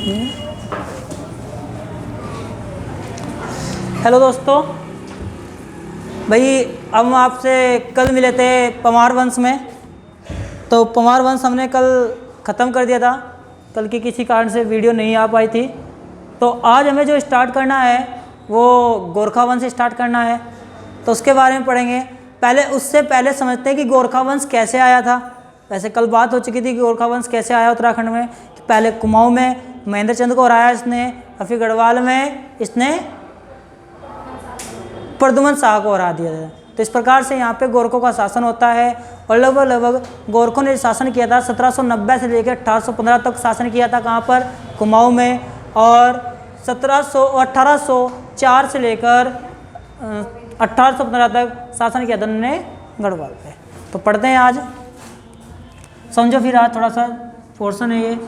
Hello दोस्तों, भाई अब हम आपसे कल मिले थे पमार वंश में। तो पमार वंश हमने कल ख़त्म कर दिया था, कल की किसी कारण से वीडियो नहीं आ पाई थी। तो आज हमें जो स्टार्ट करना है वो गोरखा वंश स्टार्ट करना है, तो उसके बारे में पढ़ेंगे। उससे पहले समझते हैं कि गोरखा वंश कैसे आया था। वैसे कल बात हो चुकी थी कि गोरखा वंश कैसे आया उत्तराखंड में। कि पहले कुमाऊँ में महेंद्र चंद को हराया इसने, और फिर गढ़वाल में इसने प्रद्युमन शाह को हरा दिया था। तो इस प्रकार से यहाँ पे गोरखों का शासन होता है। और लगभग गोरखों ने शासन किया था 1790 से लेकर 1815 तक शासन किया था। कहाँ पर? कुमाऊँ में। और 1804 से लेकर 1815 तक शासन किया था उन्होंने गढ़वाल पे। तो पढ़ते हैं आज, समझो फिर आज थोड़ा सा पोर्शन है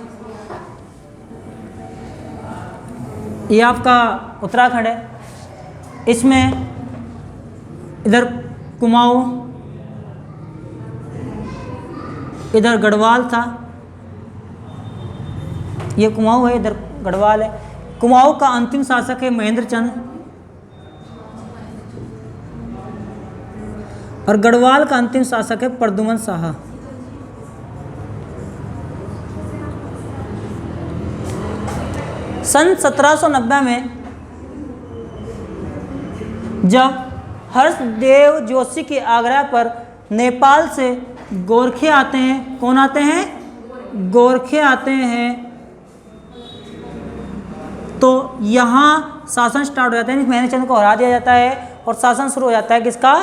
ये आपका उत्तराखंड है। इसमें इधर कुमाऊँ, इधर गढ़वाल था। ये कुमाऊँ है, इधर गढ़वाल है। कुमाऊँ का अंतिम शासक है महेंद्र चंद, और गढ़वाल का अंतिम शासक है प्रद्युमन शाह। सन 1790 में जब हर्षदेव जोशी के आग्रह पर नेपाल से गोरखे आते हैं। कौन आते हैं? गोरखे आते हैं। तो यहाँ शासन स्टार्ट हो जाता है, महेंद्र चंद को हरा दिया जाता है और शासन शुरू हो जाता है किसका?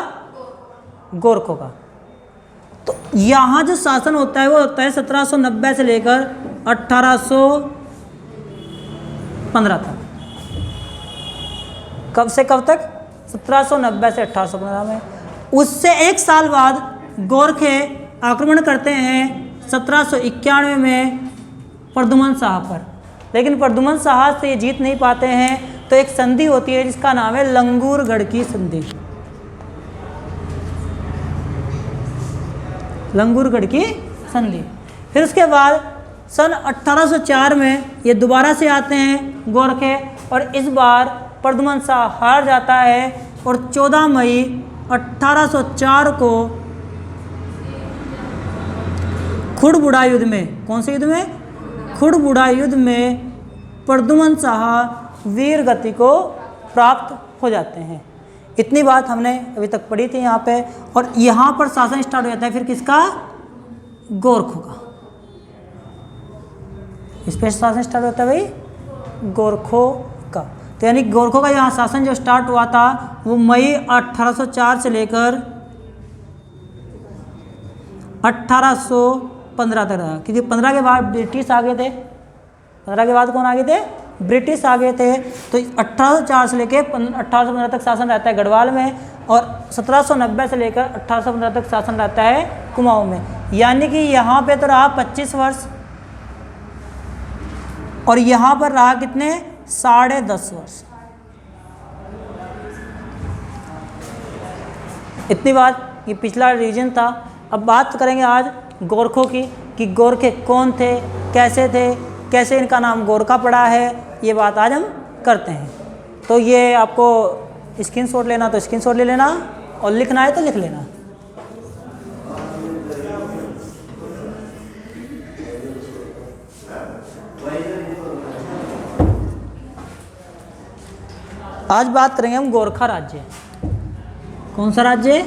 गोरखों का। तो यहाँ जो शासन होता है वो होता है 1790 से लेकर 1815 तक। कब से कब तक? 1790 से 1815 में। उससे एक साल बाद गोरखे आक्रमण करते हैं 1791 में प्रद्युमन शाह पर। लेकिन प्रद्युमन शाह से ये जीत नहीं पाते हैं, तो एक संधि होती है जिसका नाम है लंगूरगढ़ की संधि। लंगूरगढ़ की संधि। फिर उसके बाद सन 1804 में ये दोबारा से आते हैं गोरखे, और इस बार प्रद्युमन शाह हार जाता है। और 14 मई 1804 को खुड़बुड़ा युद्ध में, कौन से युद्ध में? खुड़बुड़ा युद्ध में प्रद्युमन शाह वीर गति को प्राप्त हो जाते हैं। इतनी बात हमने अभी तक पढ़ी थी यहाँ पे। और यहाँ पर शासन स्टार्ट हो जाता है फिर किसका? गोरखों का। इस पर शासन स्टार्ट होता है भाई गोरखों का। तो यानी गोरखों का यहाँ शासन जो स्टार्ट हुआ था वो मई 1804 से लेकर 1815 तक रहा। क्योंकि 15 के बाद ब्रिटिश आ गए थे। 15 के बाद कौन आ गए थे? ब्रिटिश आ गए थे। तो 1804 से लेकर 1815 तक शासन रहता है गढ़वाल में, और 1790 से लेकर 1815 तक शासन रहता है कुमाऊँ में। यानी कि यहाँ पे तो रहा 25 वर्ष, और यहाँ पर रहा कितने? 10.5 वर्ष। इतनी बात ये पिछला रीजन था। अब बात करेंगे आज गोरखों की, कि गोरखे कौन थे, कैसे इनका नाम गोरखा पड़ा है। ये बात आज हम करते हैं। तो ये आपको स्क्रीनशॉट लेना तो स्क्रीनशॉट ले लेना, और लिखना है तो लिख लेना। आज बात करेंगे हम गोरखा राज्य। कौन सा राज्य?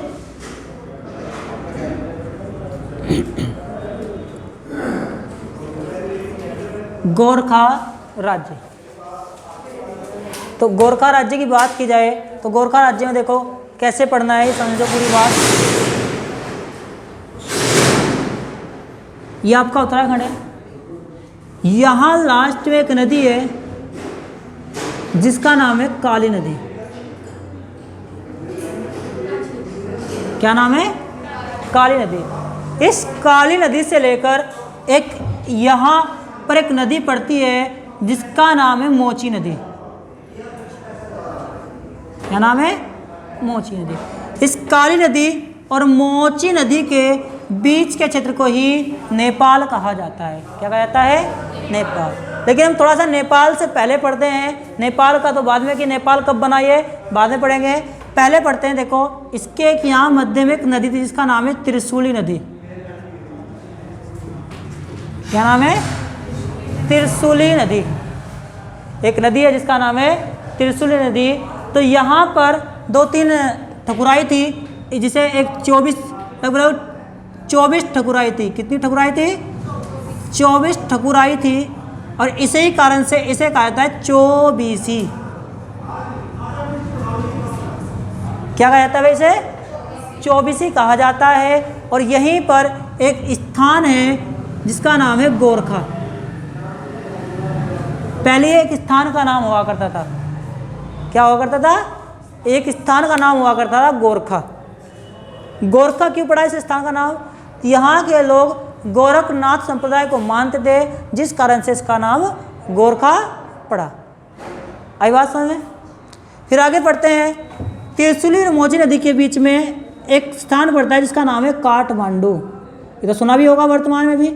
गोरखा राज्य। तो गोरखा राज्य की बात की जाए तो गोरखा राज्य में देखो कैसे पढ़ना है, समझो पूरी बात। ये आपका उत्तराखंड है। यहाँ लास्ट में एक नदी है जिसका नाम है काली नदी। क्या नाम है? काली नदी। इस काली नदी से लेकर एक यहाँ पर एक नदी पड़ती है जिसका नाम है मोची नदी। क्या नाम है? मोची नदी। इस काली नदी और मोची नदी के बीच के क्षेत्र को ही नेपाल कहा जाता है। क्या कहा जाता है? नेपाल। लेकिन हम थोड़ा सा नेपाल से पहले पढ़ते हैं। नेपाल का तो बाद में, कि नेपाल कब बना ये बाद में पढ़ेंगे, पहले पढ़ते हैं। देखो इसके एक यहाँ मध्य में एक नदी थी जिसका नाम है त्रिशूली नदी। क्या नाम है? त्रिशूली नदी। एक नदी है जिसका नाम है त्रिशूली नदी। तो यहाँ पर 2-3 ठकुराई थी, जिसे एक 24 ठकुराई थी। कितनी ठकुराई थी? 24 ठकुराई थी। और इसी कारण से इसे कहा जाता है चौबीसी। क्या कहा जाता है इसे? चौबीसी कहा जाता है। और यहीं पर एक स्थान है जिसका नाम है गोरखा। पहले एक स्थान का नाम हुआ करता था। क्या हुआ करता था? एक स्थान का नाम हुआ करता था गोरखा। गोरखा क्यों पड़ा इस स्थान का नाम? यहाँ के लोग गोरखनाथ संप्रदाय को मानते थे, जिस कारण से इसका नाम गोरखा पड़ा। आई बात समझ में? फिर आगे पढ़ते हैं। त्रिशूली और मोची नदी के बीच में एक स्थान पड़ता है जिसका नाम है काठमांडू। ये तो सुना भी होगा, वर्तमान में भी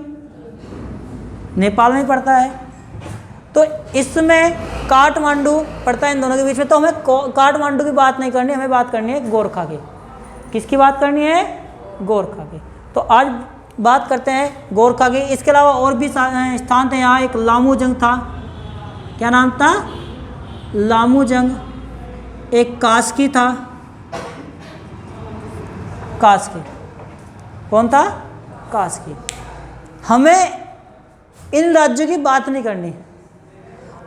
नेपाल में पड़ता है। तो इसमें काठमांडू पड़ता है इन दोनों के बीच में। तो हमें काठमांडू की बात नहीं करनी, हमें बात करनी है गोरखा की। किसकी बात करनी है? गोरखा की। तो आज बात करते हैं गोरखा की। इसके अलावा और भी स्थान थे यहाँ। एक लामूजंग था। क्या नाम था? लामूजंग। एक कास्की था। कास्की कौन था? कास्की। हमें इन राज्यों की बात नहीं करनी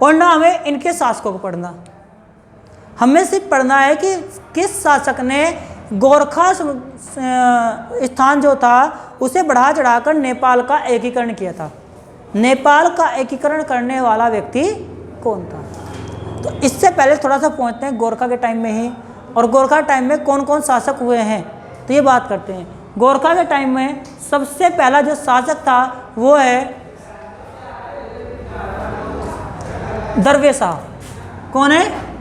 और ना हमें इनके शासकों को पढ़ना। हमें सिर्फ पढ़ना है कि किस शासक ने गोरखा स्थान जो था उसे बढ़ा चढ़ाकर नेपाल का एकीकरण किया था। नेपाल का एकीकरण करने वाला व्यक्ति कौन था? तो इससे पहले थोड़ा सा पहुंचते हैं गोरखा के टाइम में ही, और गोरखा टाइम में कौन कौन शासक हुए हैं तो ये बात करते हैं। गोरखा के टाइम में सबसे पहला जो शासक था वो है दरवे शाह। कौन है?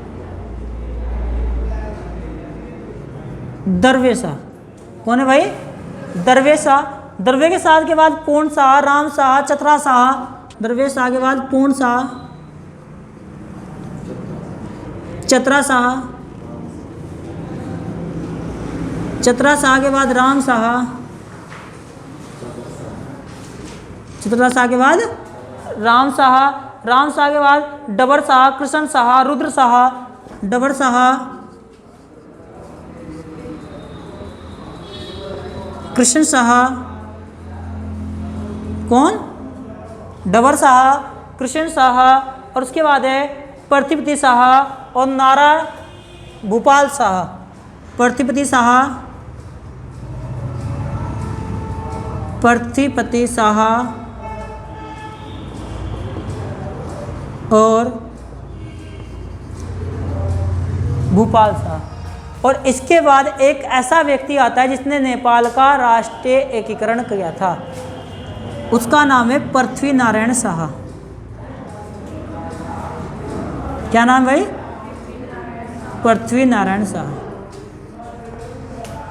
दरवे शाह। कौन है भाई? दरवे शाह। दरवे के शाह के बाद पूर्ण शाह, राम शाह, चतरा शाह। दरवे शाह के बाद पूर्ण शाह, चतरा शाह। चतरा शाह के बाद राम शाह। चतरा शाह के बाद राम शाह। राम शाह के बाद डबर शाह, कृष्ण शाह, रुद्र शाह। डबर शाह, कृष्ण शाह। कौन? डबर शाह, कृष्ण शाह। और उसके बाद है पृथ्वीपति शाह और नारा भूपाल शाह। पृथ्वीपति शाह, पृथ्वीपति शाह और भूपाल शाह। और इसके बाद एक ऐसा व्यक्ति आता है जिसने नेपाल का राष्ट्रीय एकीकरण किया था। उसका नाम है पृथ्वी नारायण शाह। क्या नाम भाई? पृथ्वी नारायण शाह।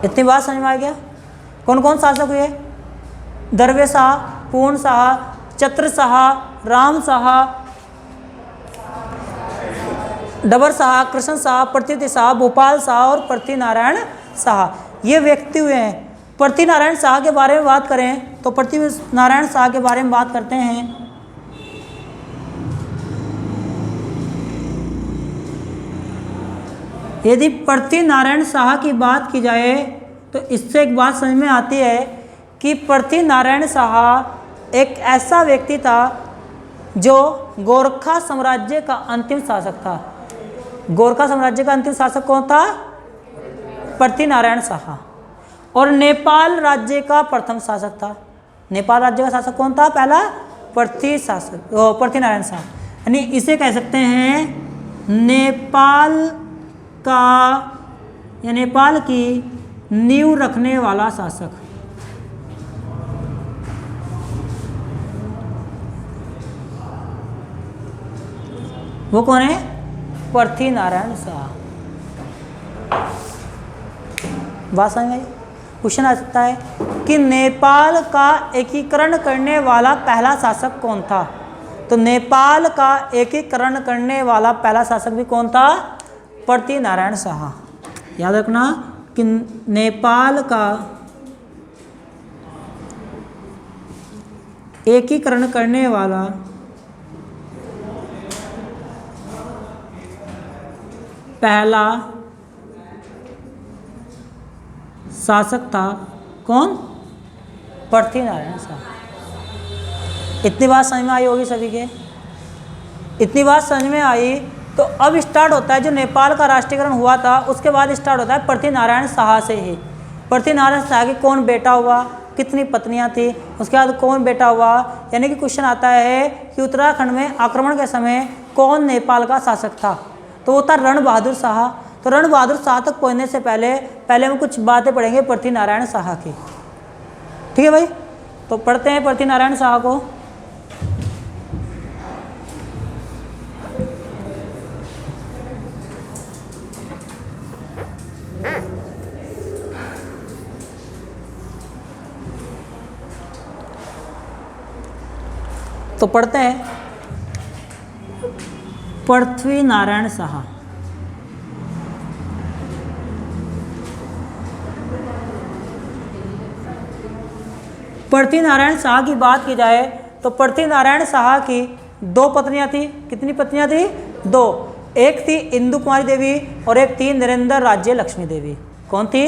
इतनी बात समझ में आ गया? कौन कौन शासक हुए? दरवे शाह, पूर्ण शाह, चत्र शाह, राम शाह, डबर शाह, कृष्ण शाह, पृथ्वी शाह, भोपाल शाह और पृथ्वी नारायण शाह। ये व्यक्ति हुए हैं। पृथ्वी नारायण शाह के बारे में बात करें तो पृथ्वी नारायण शाह के बारे में बात करते हैं। यदि पृथ्वी नारायण शाह की बात की जाए तो इससे एक बात समझ में आती है कि पृथ्वी नारायण शाह एक ऐसा व्यक्ति था जो गोरखा साम्राज्य का अंतिम शासक था। गोरखा साम्राज्य का अंतिम शासक कौन था? पृथ्वी नारायण शाह। और नेपाल राज्य का प्रथम शासक था। नेपाल राज्य का शासक कौन था? पहला पृथ्वी नारायण शाह। यानी इसे कह सकते हैं नेपाल का या नेपाल की नींव रखने वाला शासक। वो कौन है? पृथ्वी नारायण शाह। बात समझ में? क्वेश्चन आ सकता है कि नेपाल का एकीकरण करने वाला पहला शासक कौन था? तो नेपाल का एकीकरण करने वाला पहला शासक भी कौन था? पृथ्वीनारायण शाह। याद रखना कि नेपाल का एकीकरण करने वाला पहला शासक था कौन? पृथ्वीनारायण शाह। इतनी बात समझ में आई होगी सभी के? इतनी बात समझ में आई तो अब स्टार्ट होता है जो नेपाल का राष्ट्रीयकरण हुआ था उसके बाद स्टार्ट होता है पृथ्वीनारायण शाह से ही। पृथ्वीनारायण शाह के कौन बेटा हुआ, कितनी पत्नियां थी, उसके बाद कौन बेटा हुआ, यानी कि क्वेश्चन आता है कि उत्तराखंड में आक्रमण के समय कौन नेपाल का शासक था? तो वो था रण बहादुर शाह। तो रण बहादुर शाह तक पहुंचने से पहले हम कुछ बातें पढ़ेंगे पृथ्वीनारायण शाह की। ठीक है भाई, तो पढ़ते हैं पृथ्वीनारायण शाह को। तो पढ़ते हैं पृथ्वीनारायण शाह। पृथ्वीनारायण शाह की बात की जाए तो पृथ्वीनारायण शाह की दो पत्नियां थी। कितनी पत्नियां थी? दो। एक थी इंदु कुमारी देवी और एक थी नरेंद्र राज्य लक्ष्मी देवी। कौन थी?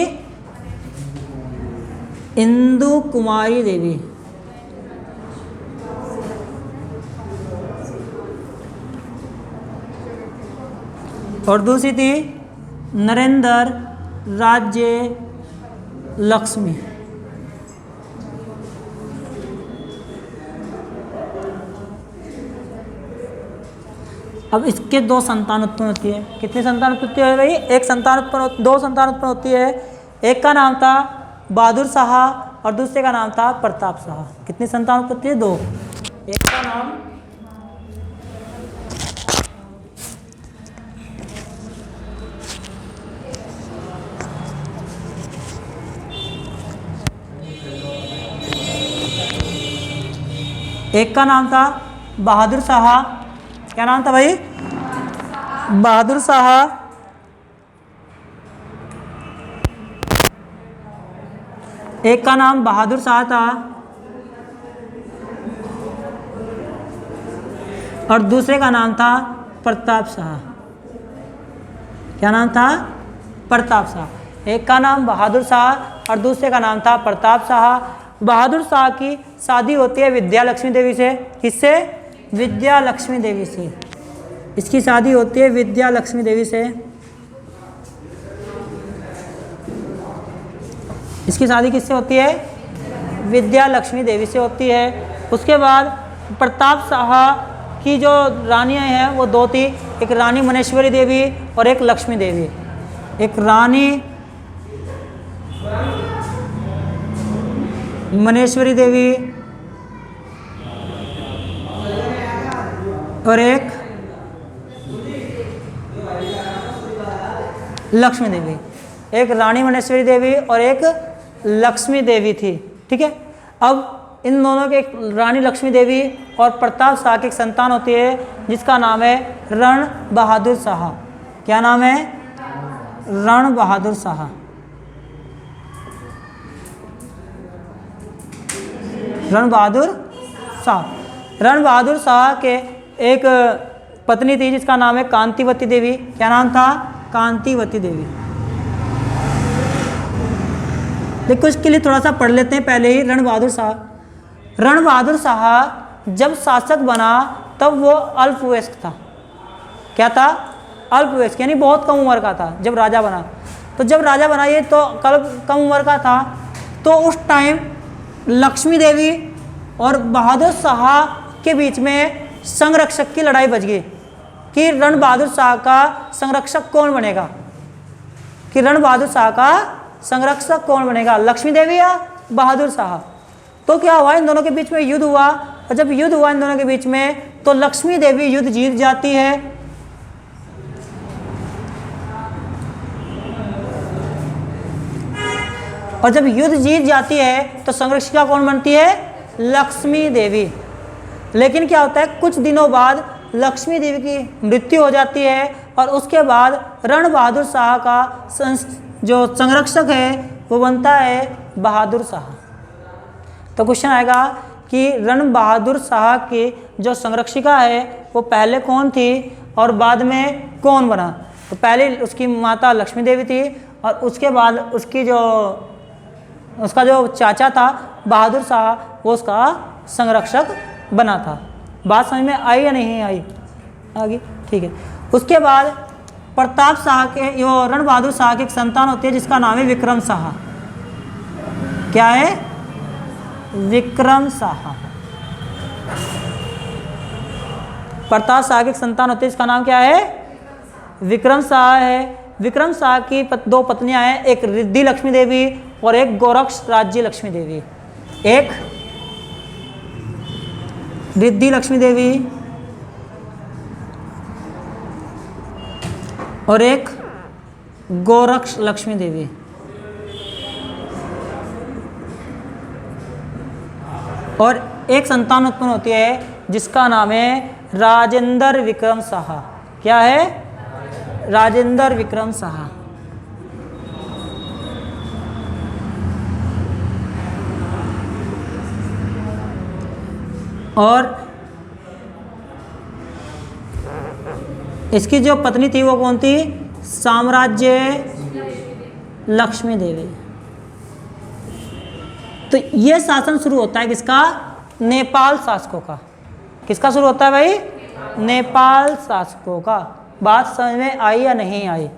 इंदु कुमारी देवी। और दूसरी थी नरेंद्र राज्य लक्ष्मी। अब इसके दो संतान उत्पन्न होती है। कितनी संतान उत्पत्ति है भाई? एक संतान उत्पन्न, दो संतान उत्पन्न होती है। एक का नाम था बहादुर शाह और दूसरे का नाम था प्रताप शाह। कितनी संतान उत्पत्ति है? दो। एक का नाम था बहादुर शाह। क्या नाम था भाई? बहादुर शाह। एक का नाम बहादुर शाह था और दूसरे का नाम था प्रताप शाह। क्या नाम था? प्रताप शाह। एक का नाम बहादुर शाह और दूसरे का नाम था प्रताप शाह। बहादुर शाह की शादी होती है विद्या लक्ष्मी देवी से। किससे? विद्या लक्ष्मी देवी से। इसकी शादी होती है विद्या लक्ष्मी देवी से। इसकी शादी किससे होती है? विद्या लक्ष्मी देवी से होती है। उसके बाद प्रताप शाह की जो रानियां हैं वो दो थी। एक रानी मनेश्वरी देवी और एक लक्ष्मी देवी। एक रानी मनेश्वरी देवी और एक लक्ष्मी देवी। एक रानी मनेश्वरी देवी और एक लक्ष्मी देवी थी। ठीक है, अब इन दोनों के रानी लक्ष्मी देवी और प्रताप शाह की एक संतान होती है जिसका नाम है रण बहादुर शाह। क्या नाम है? रण बहादुर शाह। रण बहादुर शाह। रण बहादुर शाह के एक पत्नी थी जिसका नाम है कांतिवती देवी। क्या नाम था? कांतिवती देवी। देखो इसके लिए थोड़ा सा पढ़ लेते हैं पहले ही। रण बहादुर शाह, रण बहादुर शाह जब शासक बना तब वो अल्पवयस्क था। क्या था? अल्पवयस्क, यानी बहुत कम उम्र का था जब राजा बना। तो जब राजा बना ये तो कम उम्र का था, तो उस टाइम लक्ष्मी देवी और बहादुर शाह के बीच में संरक्षक की लड़ाई बच गई कि रण बहादुर शाह का संरक्षक कौन बनेगा। कि रण बहादुर शाह का संरक्षक कौन बनेगा, लक्ष्मी देवी या बहादुर शाह। तो क्या हुआ, इन दोनों के बीच में युद्ध हुआ। और जब युद्ध हुआ इन दोनों के बीच में तो लक्ष्मी देवी युद्ध जीत जाती है। और जब युद्ध जीत जाती है तो संरक्षिका कौन बनती है? लक्ष्मी देवी। लेकिन क्या होता है, कुछ दिनों बाद लक्ष्मी देवी की मृत्यु हो जाती है और उसके बाद रण बहादुर शाह का जो संरक्षक है वो बनता है बहादुर शाह। तो क्वेश्चन आएगा कि रण बहादुर शाह की जो संरक्षिका है वो पहले कौन थी और बाद में कौन बना। तो पहले उसकी माता लक्ष्मी देवी थी और उसके बाद उसका जो चाचा था बहादुर शाह वो उसका संरक्षक बना था। बात समझ में आई या नहीं आई? आगे ठीक है। उसके बाद प्रताप शाह के रण बहादुर शाह की एक संतान होती है जिसका नाम है विक्रम शाह। क्या है? विक्रम शाह। प्रताप शाह की एक संतान होती है जिसका नाम क्या है? विक्रम शाह है। विक्रम शाह की दो पत्नियां हैं, एक रिद्धि लक्ष्मी देवी और एक गोरक्ष राज्य लक्ष्मी देवी। एक रिद्धि लक्ष्मी देवी और एक गोरक्ष लक्ष्मी देवी। और एक संतान उत्पन्न होती है जिसका नाम है राजेंद्र विक्रम शाह। क्या है? राजेंद्र विक्रम शाह। और इसकी जो पत्नी थी वो कौन थी? साम्राज्य लक्ष्मी देवी। तो ये शासन शुरू होता है किसका? नेपाल शासकों का। किसका शुरू होता है भाई? नेपाल शासकों का। बात समझ में आई या नहीं आई?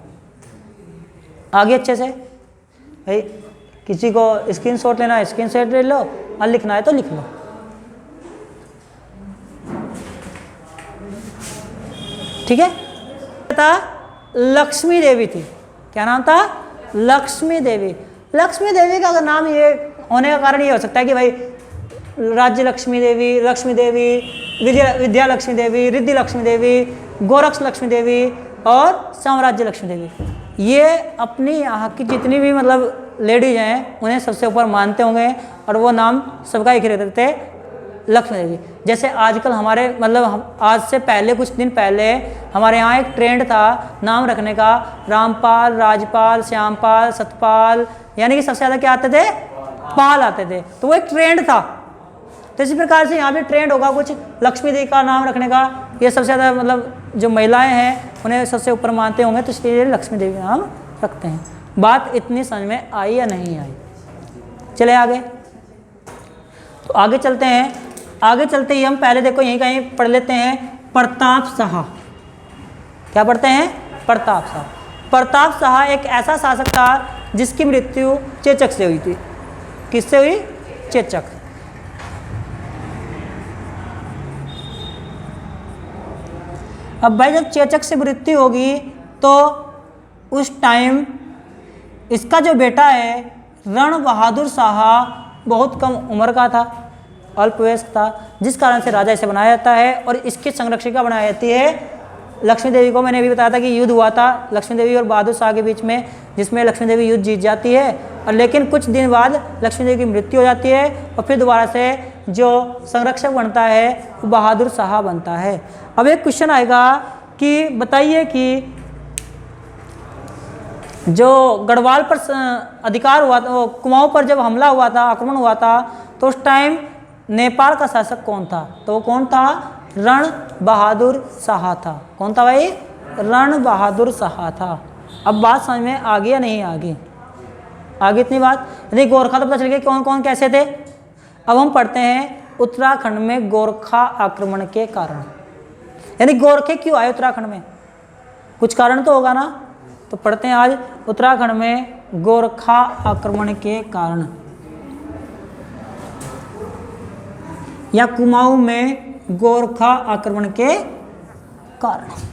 आगे अच्छे से भाई, किसी को स्क्रीनशॉट लेना है स्क्रीनशॉट ले लो और लिखना है तो लिख लो। ठीक है। था लक्ष्मी देवी थी। क्या नाम था? लक्ष्मी देवी। लक्ष्मी देवी का अगर नाम ये होने का कारण ये हो सकता है कि भाई राज्य लक्ष्मी देवी, विद्या लक्ष्मी देवी, रिद्धि लक्ष्मी देवी, गोरक्ष लक्ष्मी देवी और साम्राज्य लक्ष्मी देवी, ये अपनी यहाँ की जितनी भी मतलब लेडीज हैं उन्हें सबसे ऊपर मानते होंगे और वो नाम सबका एक ही रहते थे, लक्ष्मी देवी। जैसे आजकल हमारे मतलब आज से पहले कुछ दिन पहले हमारे यहाँ एक ट्रेंड था नाम रखने का, रामपाल, राजपाल, श्यामपाल, सतपाल, यानी कि सबसे ज़्यादा क्या आते थे? पाल आते थे। तो वो एक ट्रेंड था। तो इसी प्रकार से यहाँ भी ट्रेंड होगा कुछ लक्ष्मी देवी का नाम रखने का। ये सबसे ज़्यादा मतलब जो महिलाएं हैं उन्हें सबसे ऊपर मानते होंगे तो इसलिए लक्ष्मी देवी नाम रखते हैं। बात इतनी समझ में आई या नहीं आई? चले आगे। तो आगे चलते हैं। आगे चलते ही हम पहले देखो यहीं कहीं पढ़ लेते हैं प्रताप शाह। क्या पढ़ते हैं? प्रताप शाह। प्रताप शाह एक ऐसा शासक था जिसकी मृत्यु चेचक से हुई थी। किससे हुई? चेचक। अब भाई जब चेचक से मृत्यु होगी तो उस टाइम इसका जो बेटा है रण बहादुर शाह बहुत कम उम्र का था, अल्पवयस्क था, जिस कारण से राजा इसे बनाया जाता है और इसकी संरक्षिका बनाई जाती है लक्ष्मी देवी को। मैंने अभी बताया था कि युद्ध हुआ था लक्ष्मी देवी और बहादुर शाह के बीच में, जिसमें लक्ष्मी देवी युद्ध जीत जाती है और लेकिन कुछ दिन बाद लक्ष्मी देवी की मृत्यु हो जाती है और फिर दोबारा से जो संरक्षक बनता है वो बहादुर शाह बनता है। अब एक क्वेश्चन आएगा कि बताइए कि जो गढ़वाल पर अधिकार हुआ था, कुमाऊं पर जब हमला हुआ था, आक्रमण हुआ था, तो उस टाइम नेपाल का शासक कौन था? तो वो कौन था? रण बहादुर शाह था। कौन था भाई? रण बहादुर शाह था। अब बात समझ में आ गई या नहीं आ गई? आगे इतनी बात। यदि गोरखा तो पता चल गया कौन कौन कैसे थे। अब हम पढ़ते हैं उत्तराखंड में गोरखा आक्रमण के कारण। यानी गोरखे क्यों आए उत्तराखंड में? कुछ कारण तो होगा ना। तो पढ़ते हैं आज उत्तराखंड में गोरखा आक्रमण के कारण या कुमाऊं में गोरखा आक्रमण के कारण।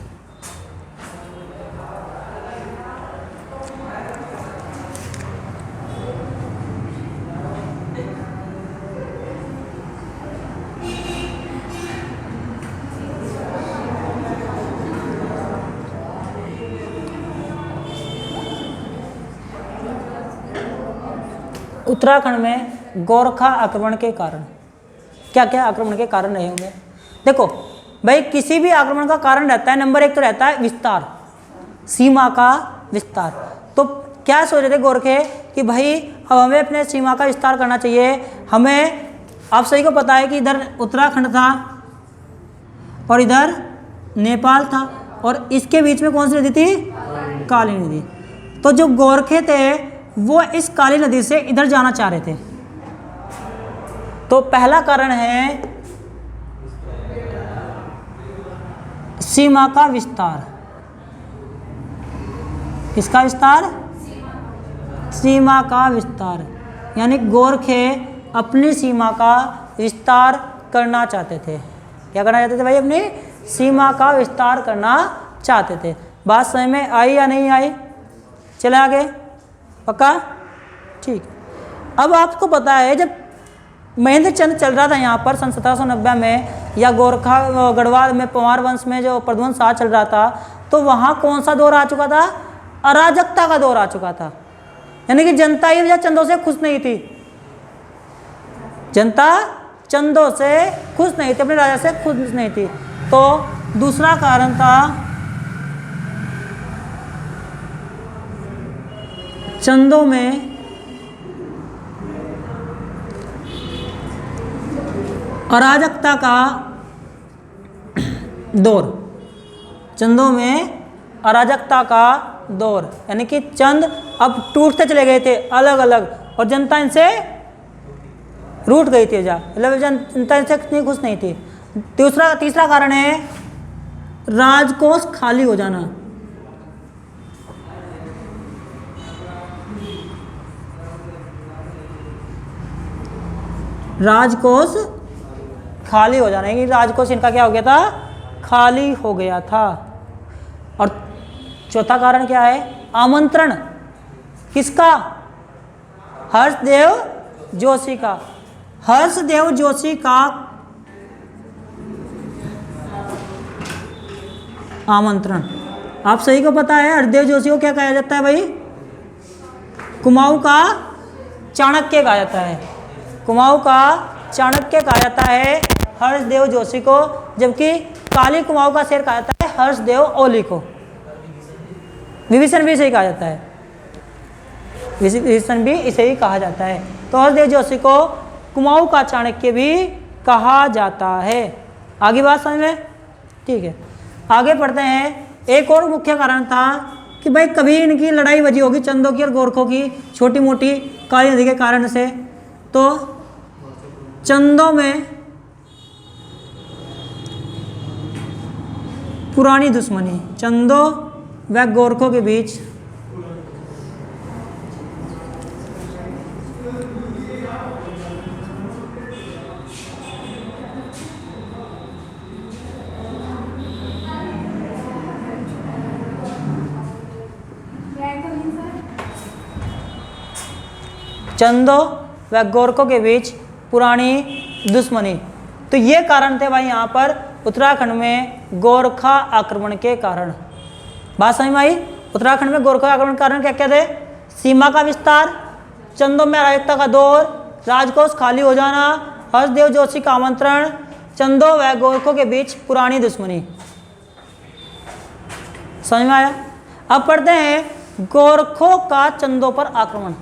उत्तराखंड में गोरखा आक्रमण के कारण क्या क्या आक्रमण के कारण रहे होंगे? देखो भाई, किसी भी आक्रमण का कारण रहता है, नंबर 1 तो रहता है विस्तार, सीमा का विस्तार। तो क्या सोच रहे थे गोरखे कि भाई अब हमें अपने सीमा का विस्तार करना चाहिए। हमें, आप सभी को पता है कि इधर उत्तराखंड था और इधर नेपाल था, और इसके बीच में कौन सी नदी थी? काली नदी। तो जो गोरखे थे वो इस काली नदी से इधर जाना चाह रहे थे। तो पहला कारण है सीमा का विस्तार। किसका विस्तार? सीमा का विस्तार, यानी गोरखे अपनी सीमा का विस्तार करना चाहते थे। क्या करना चाहते थे भाई? अपनी सीमा का विस्तार करना चाहते थे। बात समझ में आई या नहीं आई? चले आगे, पक्का? ठीक। अब आपको पता है जब महेंद्र चंद चल रहा था यहाँ पर सन 1790 में, या गोरखा गढ़वाल में पवार वंश में जो प्रद्युम्न शाह चल रहा था, तो वहाँ कौन सा दौर आ चुका था? अराजकता का दौर आ चुका था। यानी कि जनता ये चंदों से खुश नहीं थी, जनता चंदों से खुश नहीं थी, अपने राजा से खुश नहीं थी। तो दूसरा कारण था चंदों में अराजकता का दौर। चंदों में अराजकता का दौर, यानी कि चंद अब टूटते चले गए थे अलग अलग, और जनता इनसे रूठ गई थी, मतलब जनता इनसे इतनी खुश नहीं थी। तीसरा कारण है राजकोष खाली हो जाना। राजकोष खाली हो जाना, यानी राजकोष इनका क्या हो गया था? खाली हो गया था। और चौथा कारण क्या है? आमंत्रण। किसका? हर्षदेव जोशी का। हर्षदेव जोशी का आमंत्रण। आप सही को पता है हर्षदेव जोशी को क्या कहा जाता है भाई? कुमाऊं का चाणक्य कहा जाता है। कुमाऊं का चाणक्य कहा जाता है हर्षदेव जोशी को, जबकि काली कुमाऊं का शेर कहा जाता है हर्षदेव ओली को। विभीषण भी इसे ही कहा जाता है, विभीषण भी इसे ही कहा जाता है। तो हर्षदेव जोशी को कुमाऊं का चाणक्य भी कहा जाता है। आगे बात समझ में? ठीक है, आगे पढ़ते हैं। एक और मुख्य कारण था कि भाई कभी इनकी लड़ाई बजी होगी चंदों की और गोरखों की, छोटी मोटी काली नदी के कारण से। तो चंदों में पुरानी दुश्मनी, चंदों व गोरखों के बीच चंदों व गोरखों के बीच पुरानी दुश्मनी। तो ये कारण थे भाई यहाँ पर उत्तराखंड में गोरखा आक्रमण के कारण। बात समझ में आई? उत्तराखंड में गोरखा आक्रमण के कारण क्या क्या थे? सीमा का विस्तार, चंदों में अराजकता का दौर, राजकोष खाली हो जाना, हर्षदेव जोशी का आमंत्रण, चंदों व गोरखों के बीच पुरानी दुश्मनी। समझ में आया? अब पढ़ते हैं गोरखों का चंदों पर आक्रमण।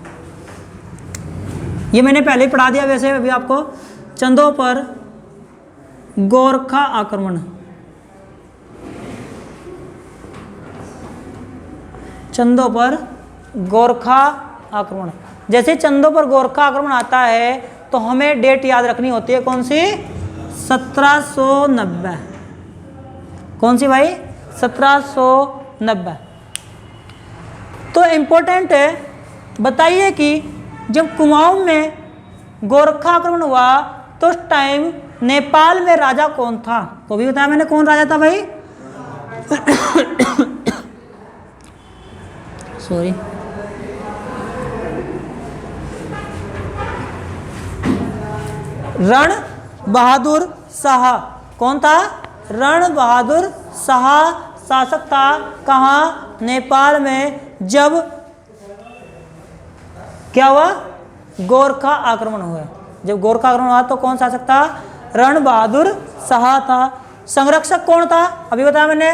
ये मैंने पहले ही पढ़ा दिया वैसे अभी आपको। चंदों पर गोरखा आक्रमण। चंदों पर गोरखा आक्रमण। जैसे चंदों पर गोरखा आक्रमण आता है तो हमें डेट याद रखनी होती है, कौन सी? 1790। कौन सी भाई? 1790। तो इम्पोर्टेंट है, बताइए कि जब कुमाऊं में गोरखा आक्रमण हुआ तो उस टाइम नेपाल में राजा कौन था? तो भी बताया मैंने कौन राजा था भाई? सॉरी, रण बहादुर शाह। कौन था? रण बहादुर शाह शासक था। कहाँ? नेपाल में। जब क्या हुआ? गोरखा आक्रमण हुआ। जब गोरखा आक्रमण हुआ तो कौन शासक था? रण बहादुर शाह था। संरक्षक कौन था? अभी बताया मैंने,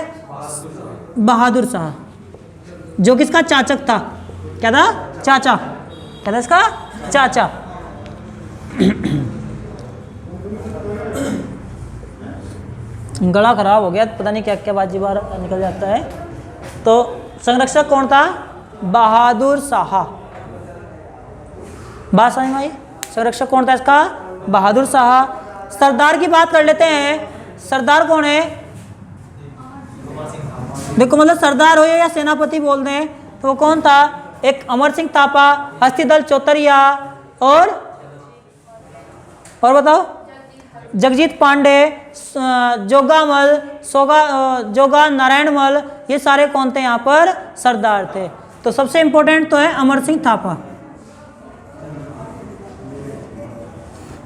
बहादुर शाह, जो किसका चाचक था। क्या था? चाचा। क्या था इसका? चाचा। गला खराब हो गया, पता नहीं क्या क्या बाजी बार निकल जाता है। तो संरक्षक कौन था? बहादुर शाह। बात समझ में आई? संरक्षक कौन था इसका? बहादुर शाह। सरदार की बात कर लेते हैं। सरदार कौन है? देखो मतलब सरदार हो या सेनापति बोल दें तो वो कौन था? एक अमर सिंह थापा, हस्तिदल चौतरिया और बताओ, जगजीत पांडे, जोगामल, जोगा नारायणमल, ये सारे कौन थे यहाँ पर? सरदार थे। तो सबसे इंपॉर्टेंट तो है अमर सिंह थापा,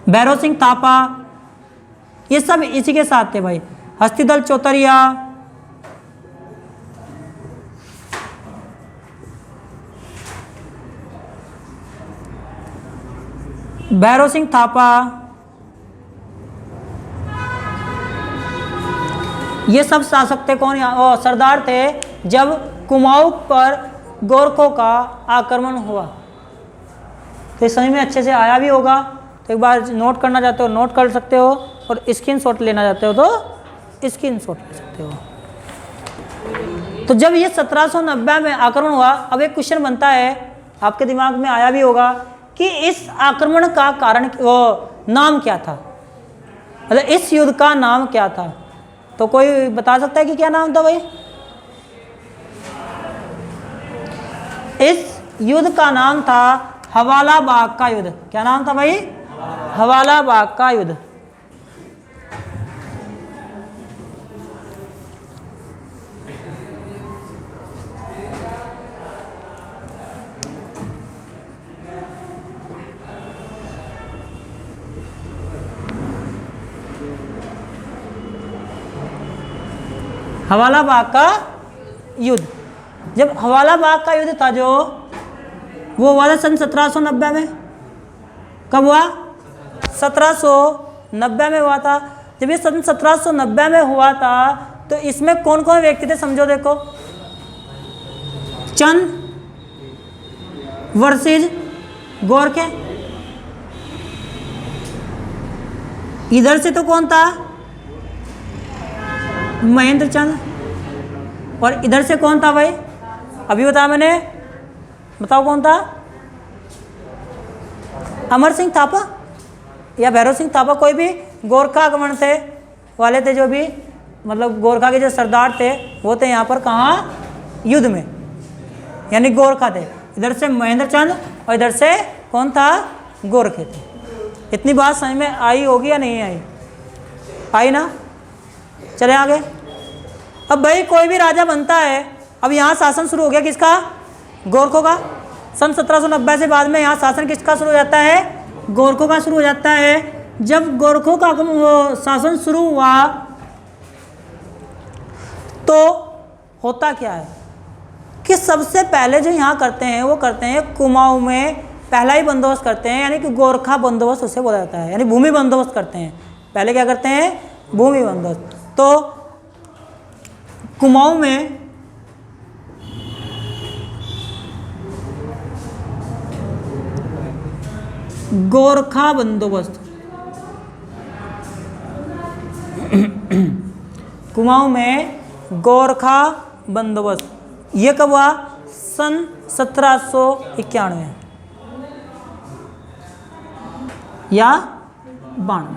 भैरव सिंह थापा, ये सब इसी के साथ थे भाई। हस्तिदल चौतरिया, भैरव सिंह थापा, ये सब शासक थे। कौन? सरदार थे जब कुमाऊं पर गोरखों का आक्रमण हुआ। तो इस समय में अच्छे से आया भी होगा, तो एक बार नोट करना चाहते हो नोट कर सकते हो, और स्क्रीनशॉट लेना चाहते हो तो स्क्रीनशॉट ले सकते हो। तो जब ये 1790 में आक्रमण हुआ, अब एक क्वेश्चन बनता है, आपके दिमाग में आया भी होगा कि इस आक्रमण का कारण, वो नाम क्या था, मतलब इस युद्ध का नाम क्या था? तो कोई बता सकता है कि क्या नाम था भाई? इस युद्ध का नाम था हवाला बाग का युद्ध। क्या नाम था भाई? हवाला बाग का युद्ध। हवाला बाग का युद्ध, जब हवाला बाग का युद्ध था जो, वो हुआ था सन 1790 में। कब हुआ? 1790 में हुआ था। जब ये सन 1790 में हुआ था तो इसमें कौन कौन व्यक्ति थे समझो। देखो, चंद वर्सेज गोरखे, इधर से तो कौन था? महेंद्र चंद, और इधर से कौन था भाई? अभी बताया मैंने, बताओ कौन था? अमर सिंह थापा या भैरव सिंह थापा, कोई भी गोरखा आक्रमण थे वाले थे, जो भी मतलब गोरखा के जो सरदार थे वो थे यहाँ पर, कहाँ? युद्ध में, यानी गोरखा थे। इधर से महेंद्र चंद और इधर से कौन था? गोरखे थे। इतनी बात समझ में आई होगी या नहीं आई? आई ना? चले आगे। अब भाई कोई भी राजा बनता है, अब यहाँ शासन शुरू हो गया किसका? गोरखों का। सन 1790 से बाद में यहाँ शासन किसका शुरू हो जाता है? गोरखों का शुरू हो जाता है। जब गोरखों का शासन शुरू हुआ तो होता क्या है कि सबसे पहले जो यहाँ करते हैं वो करते हैं कुमाऊं में पहला ही बंदोबस्त करते हैं, यानी कि गोरखा बंदोबस्त उसे बोला जाता है, यानी भूमि बंदोबस्त करते हैं। पहले क्या करते हैं? भूमि बंदोबस्त। तो कुमाऊं में गोरखा बंदोबस्त, कुमाऊं में गोरखा बंदोबस्त, ये कब हुआ? सन 1791 या 92।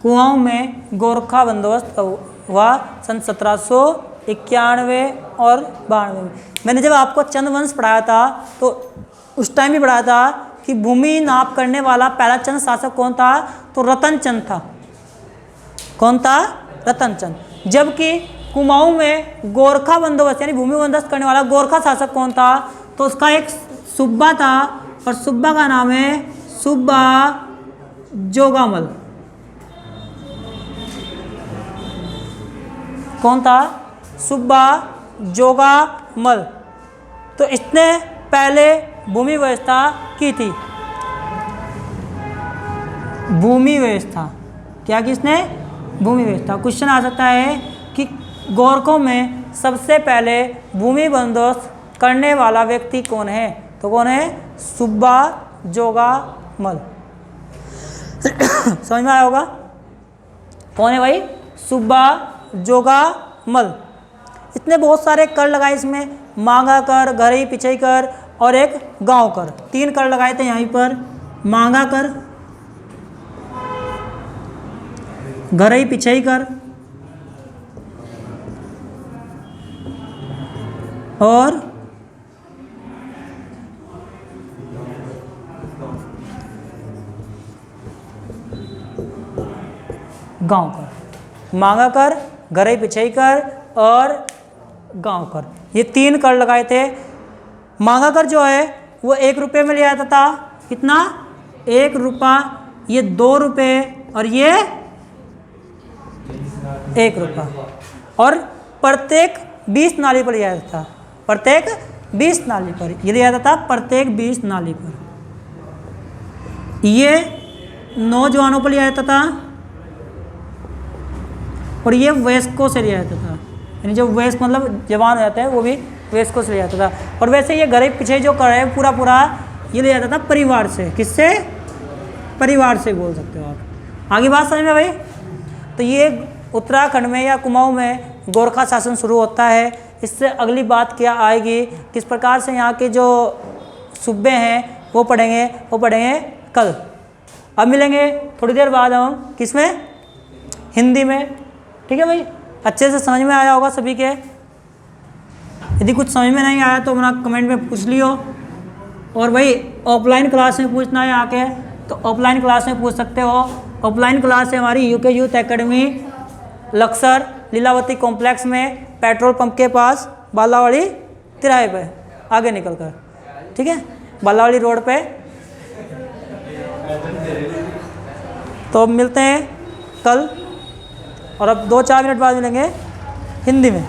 कुमाऊं में गोरखा बंदोबस्त हुआ सन 1791 और 92 में। मैंने जब आपको चंद वंश पढ़ाया था तो उस टाइम भी पढ़ाया था कि भूमि नाप करने वाला पहला चंद शासक कौन था? तो रतन चंद था। कौन था? रतन चंद। जबकि कुमाऊं में गोरखा बंदोबस्त यानी भूमि बंदोबस्त करने वाला गोरखा शासक कौन था? तो उसका एक सुब्बा था, और सुब्बा का नाम है सुब्बा जोगामल। कौन था? सुब्बा जोगामल। तो इसने पहले भूमि व्यवस्था की थी, भूमि व्यवस्था, क्या किसने? भूमि बंदोबस्त था। क्वेश्चन आ सकता है कि गोरखों में सबसे पहले भूमि बंदोबस्त करने वाला व्यक्ति कौन है? तो कौन है? सुब्बा जोगा मल। समझ में आया होगा कौन है भाई? सुब्बा जोगा मल। इतने बहुत सारे कर लगाए इसमें, मांगा कर, घरई पिछई कर और एक गांव कर, 3 कर लगाए थे यहीं पर। मांगा कर, घरई पिछई कर और गांव कर। मांगा कर, घरई पिछई कर और गांव कर, ये 3 कर लगाए थे। मांगा कर जो है वो 1 रुपये में लिया जाता था। कितना? 1 रुपया। ये 2 रुपये और ये 1 रुपया। और प्रत्येक 20 नाली पर लिया जाता था। प्रत्येक 20 नाली पर ये लिया जाता था, प्रत्येक 20 नाली पर। ये नौजवानों पर लिया जाता था और ये वयस्कों से लिया जाता था। यानी जो वयस्क मतलब जवान हो जाते हैं वो भी वयस्कों से लिया जाता था। और वैसे ये घरई पिछई जो कर है पूरा ये लिया जाता था परिवार से। किससे? परिवार से बोल सकते हो आप। आगे बात समझ में भाई? तो ये उत्तराखंड में या कुमाऊं में गोरखा शासन शुरू होता है। इससे अगली बात क्या आएगी, किस प्रकार से यहाँ के जो सूबे हैं वो पढ़ेंगे कल। अब मिलेंगे थोड़ी देर बाद हम किसमें? हिंदी में। ठीक है भाई, अच्छे से समझ में आया होगा सभी के। यदि कुछ समझ में नहीं आया तो अपना कमेंट में पूछ लियो। और भाई ऑफलाइन क्लास में पूछना है आके तो ऑफलाइन क्लास में पूछ सकते हो। ऑफलाइन क्लास है हमारी UK youth academy Laksar Lilavati complex में, पेट्रोल पंप के पास, बालावाड़ी तिराहे पे आगे निकल कर। ठीक है, बालावाड़ी रोड पे। तो अब मिलते हैं कल और अब 2-4 मिनट बाद मिलेंगे हिंदी में।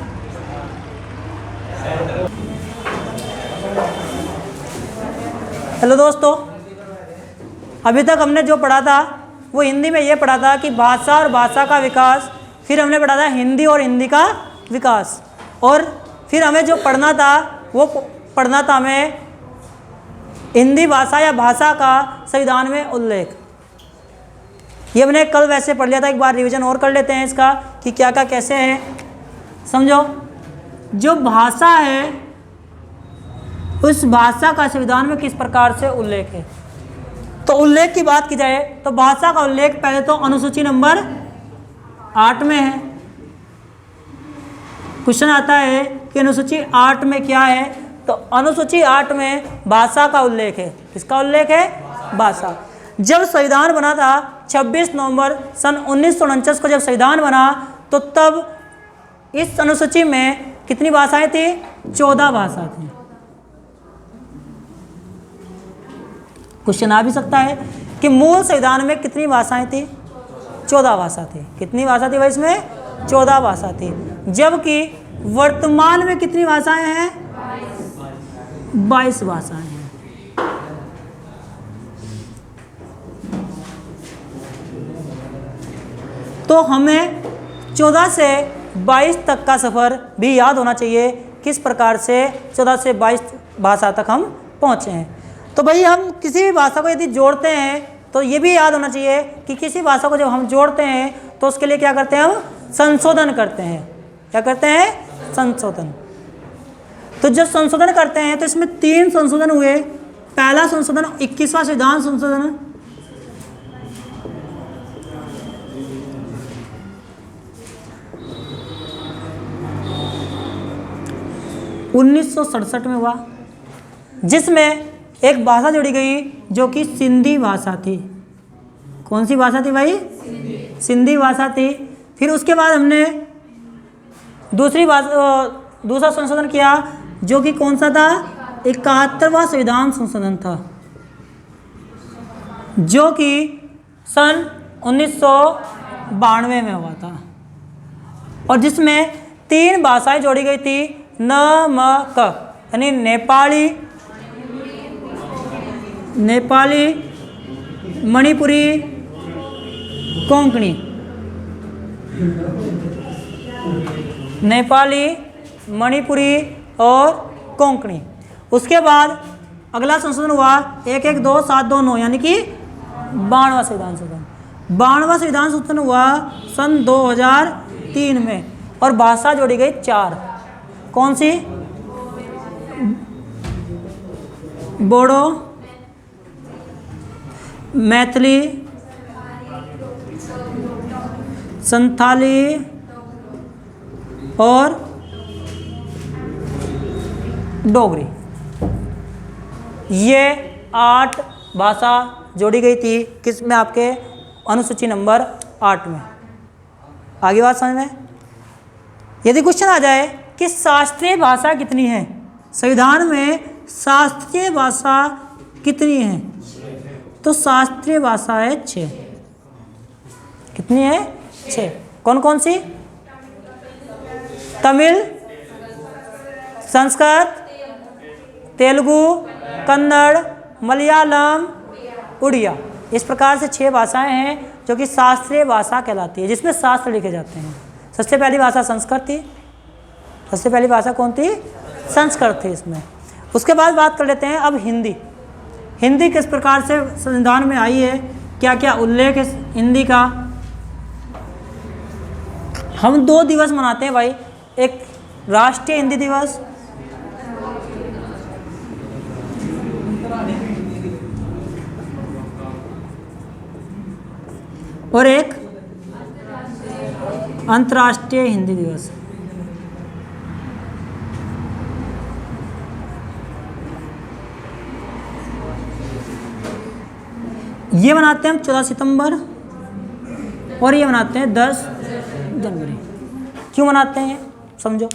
हेलो दोस्तों, अभी तक हमने जो पढ़ा था वो हिंदी में ये पढ़ा था कि भाषा और भाषा का विकास, फिर हमने पढ़ा था हिंदी और हिंदी का विकास, और फिर हमें जो पढ़ना था वो पढ़ना था हमें हिंदी भाषा या भाषा का संविधान में उल्लेख। ये हमने कल वैसे पढ़ लिया था, एक बार रिवीजन और कर लेते हैं इसका कि क्या क्या कैसे है। समझो, जो भाषा है उस भाषा का संविधान में किस प्रकार से उल्लेख है। तो उल्लेख की बात की जाए तो भाषा का उल्लेख पहले तो अनुसूची नंबर 8 में है। क्वेश्चन आता है कि अनुसूची 8 में क्या है, तो अनुसूची 8 में भाषा का उल्लेख है। किसका उल्लेख है? भाषा। जब संविधान बना था 26 नवंबर सन 1949 को जब संविधान बना तो तब इस अनुसूची में कितनी भाषाएं थी? 14 भाषा थी। क्वेश्चन आ भी सकता है कि मूल संविधान में कितनी भाषाएं थी? 14 भाषा थी। कितनी भाषा थी भाई इसमें? 14 भाषा थी। जबकि वर्तमान में कितनी भाषाएं हैं? 22 भाषाएं हैं। तो हमें 14 से 22 तक का सफ़र भी याद होना चाहिए, किस प्रकार से 14 से 22 भाषा तक हम पहुँचे हैं। तो भाई हम किसी भी भाषा को यदि जोड़ते हैं तो ये भी याद होना चाहिए कि किसी भाषा को जब हम जोड़ते हैं तो उसके लिए क्या करते हैं? हम संशोधन करते हैं। क्या करते हैं? संशोधन। तो जब संशोधन करते हैं तो इसमें 3 संशोधन हुए। पहला संशोधन 21वां संविधान संशोधन, (1967) में हुआ, जिसमें एक भाषा जोड़ी गई जो कि सिंधी भाषा थी। कौन सी भाषा थी भाई? सिंधी भाषा थी। फिर उसके बाद हमने दूसरा संशोधन किया जो कि कौन सा था? 71वां संविधान संशोधन था, जो कि सन 1992 में हुआ था और जिसमें 3 भाषाएं जोड़ी गई थी। नमक यानी नेपाली, मणिपुरी, कोंकणी। नेपाली, मणिपुरी और कोंकणी। उसके बाद अगला संशोधन हुआ 112/729 यानी कि 92वां संविधान संशोधन। 92वां संविधान संशोधन हुआ सन 2003 में और भाषा जोड़ी गई 4। कौन सी? बोडो, मैथिली, संथाली और डोगरी। ये 8 भाषा जोड़ी गई थी किस में? आपके अनुसूची नंबर 8 में। आगे बात समझ में? यदि क्वेश्चन आ जाए कि शास्त्रीय भाषा कितनी है, संविधान में शास्त्रीय भाषा कितनी है, तो शास्त्रीय भाषा है 6। कितनी है? 6। कौन कौन सी? तमिल, संस्कृत, तेलुगु, कन्नड़, मलयालम, उड़िया। इस प्रकार से 6 भाषाएं हैं जो कि शास्त्रीय भाषा कहलाती है, जिसमें शास्त्र लिखे जाते हैं। सबसे पहली भाषा संस्कृत थी। सबसे पहली भाषा कौन थी? संस्कृत थी इसमें। उसके बाद बात कर लेते हैं अब हिंदी। हिंदी किस प्रकार से संविधान में आई है, क्या क्या उल्लेख है हिंदी का। हम 2 दिवस मनाते हैं भाई, एक राष्ट्रीय हिंदी दिवस और एक अंतर्राष्ट्रीय हिंदी दिवस। ये मनाते हैं हम 14 सितंबर और ये मनाते हैं 10 जनवरी। क्यों मनाते हैं समझो।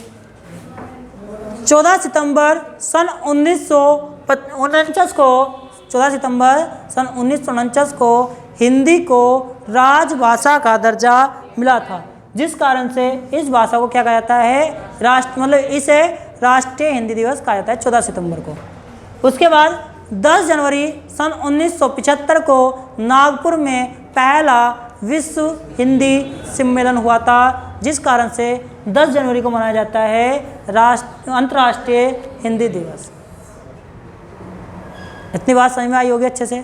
14 सितंबर सन 1949 को 14 सितंबर सन 1949 को हिंदी को राजभाषा का दर्जा मिला था, जिस कारण से इस भाषा को क्या कहा जाता है? इसे राष्ट्रीय हिंदी दिवस कहा जाता है 14 सितंबर को। उसके बाद 10 जनवरी सन 1975 को नागपुर में पहला विश्व हिंदी सम्मेलन हुआ था, जिस कारण से 10 जनवरी को मनाया जाता है अंतर्राष्ट्रीय हिंदी दिवस। इतनी बात समझ में आई होगी? अच्छे से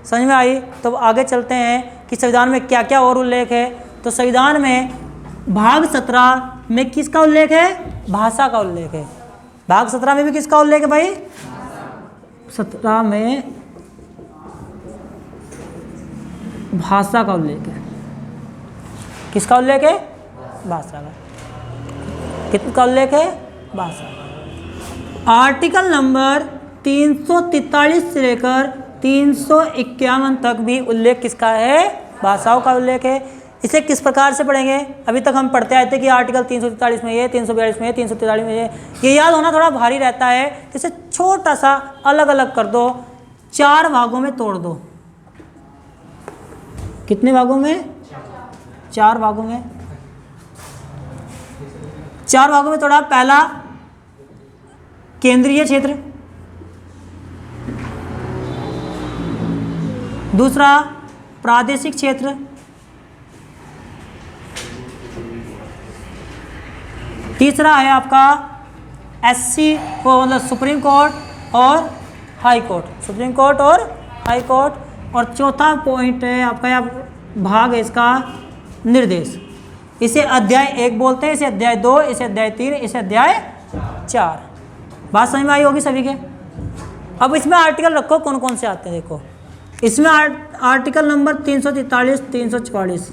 समझ में आई? तो आगे चलते हैं कि संविधान में क्या क्या और उल्लेख है। तो संविधान में भाग 17 में किसका उल्लेख है? भाषा का उल्लेख है। भाग 17 में भी किसका उल्लेख है भाई? 17 में भाषा का उल्लेख है। किसका उल्लेख है? भाषा का। किसका उल्लेख है? भाषा। आर्टिकल नंबर 343 से लेकर 351 तक भी उल्लेख किसका है? भाषाओं का उल्लेख है। इसे किस प्रकार से पढ़ेंगे? अभी तक हम पढ़ते आए थे कि आर्टिकल 343 में ये, 342 में ये, 343 में ये याद होना थोड़ा भारी रहता है। इसे छोटा सा अलग अलग कर दो, 4 भागों में तोड़ दो। कितने भागों में? 4 भागों में। 4 भागों में तोड़ा। पहला केंद्रीय क्षेत्र, दूसरा प्रादेशिक क्षेत्र, तीसरा है आपका एससी को मतलब सुप्रीम कोर्ट और हाई कोर्ट, सुप्रीम कोर्ट और हाई कोर्ट, और चौथा पॉइंट है आपका भाग है इसका निर्देश। इसे अध्याय 1 बोलते हैं, इसे अध्याय 2, इसे अध्याय 3, इसे अध्याय 4। बात समझ में आई होगी सभी के। अब इसमें आर्टिकल रखो कौन कौन से आते हैं। देखो इसमें आर्टिकल नंबर 343, 344,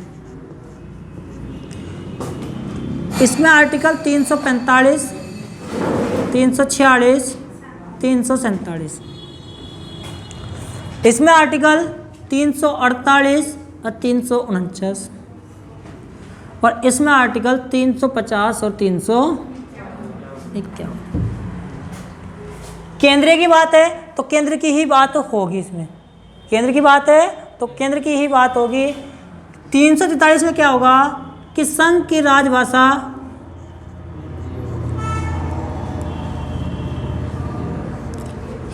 इसमें आर्टिकल 345, 346, 347, इसमें आर्टिकल 348 और 349, और इसमें आर्टिकल 350 और 351। केंद्र की बात है तो केंद्र की ही बात होगी। इसमें केंद्र की बात है तो केंद्र की ही बात होगी। 343 में क्या होगा कि संघ की राजभाषा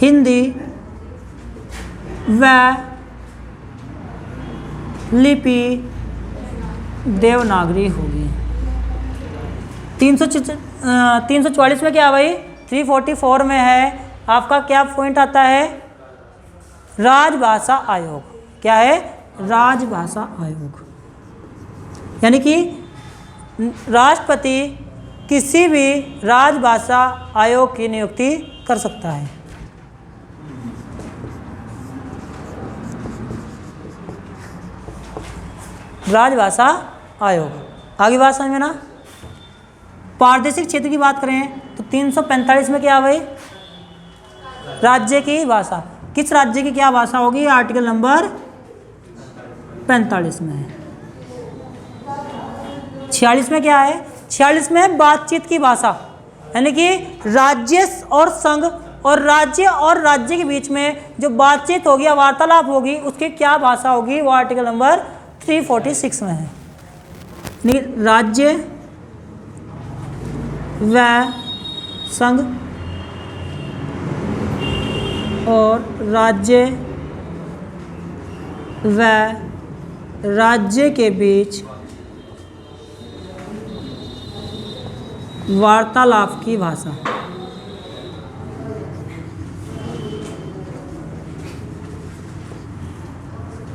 हिंदी व लिपि देवनागरी होगी। 344 में क्या भाई, 344 में है आपका क्या पॉइंट आता है, राजभाषा आयोग। क्या है, राजभाषा आयोग। यानी कि राष्ट्रपति किसी भी राजभाषा आयोग की नियुक्ति कर सकता है। राजभाषा आयोग। आगे बात समझ में ना। प्रादेशिक क्षेत्र की बात करें तो 345 में क्या भाई, राज्य की भाषा। किस राज्य की क्या भाषा होगी, आर्टिकल नंबर 45 में है। 46 में क्या है, 46 में बातचीत की भाषा, यानी कि राज्य और संघ और राज्य के बीच में जो बातचीत होगी या वार्तालाप होगी उसकी क्या भाषा होगी, वो आर्टिकल नंबर 346 में है। राज्य व संघ और राज्य के बीच वार्तालाप की भाषा।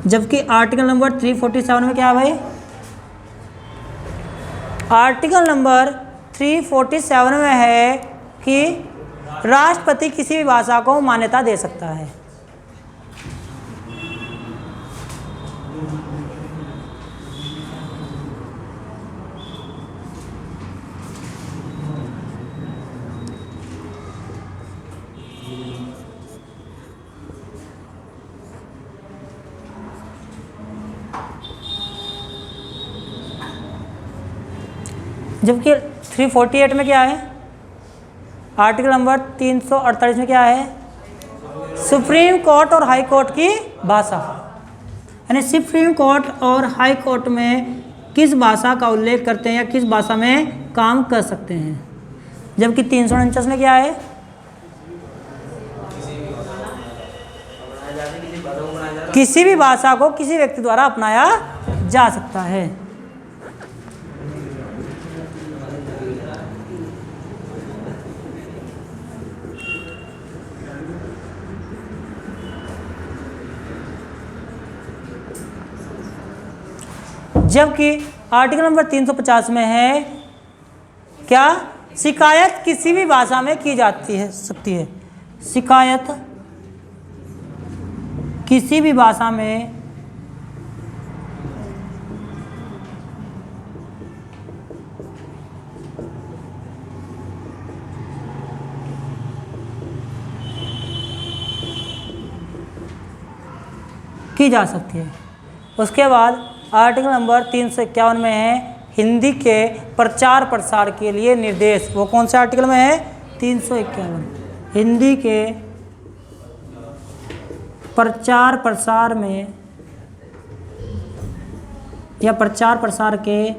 जबकि आर्टिकल नंबर 347 में क्या है भाई, आर्टिकल नंबर 347 में है कि राष्ट्रपति किसी भी भाषा को मान्यता दे सकता है। जबकि 348 में क्या है, आर्टिकल नंबर 348 में क्या है, सुप्रीम कोर्ट और हाई कोर्ट की भाषा। यानी सुप्रीम कोर्ट और हाई कोर्ट में किस भाषा का उल्लेख करते हैं या किस भाषा में काम कर सकते हैं। जबकि 349 में क्या है, किसी भी भाषा को किसी व्यक्ति द्वारा अपनाया जा सकता है। जबकि आर्टिकल नंबर 350 में है क्या, शिकायत किसी भी भाषा में की जाती है सकती है। शिकायत किसी भी भाषा में की जा सकती है। उसके बाद आर्टिकल नंबर 351 में है हिंदी के प्रचार प्रसार के लिए निर्देश। वो कौन से आर्टिकल में है, 351। हिंदी के प्रचार प्रसार में या प्रचार प्रसार के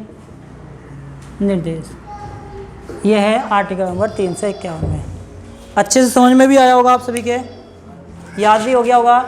निर्देश, यह है आर्टिकल नंबर 351 में। अच्छे से समझ में भी आया होगा आप सभी के, याद भी हो गया होगा।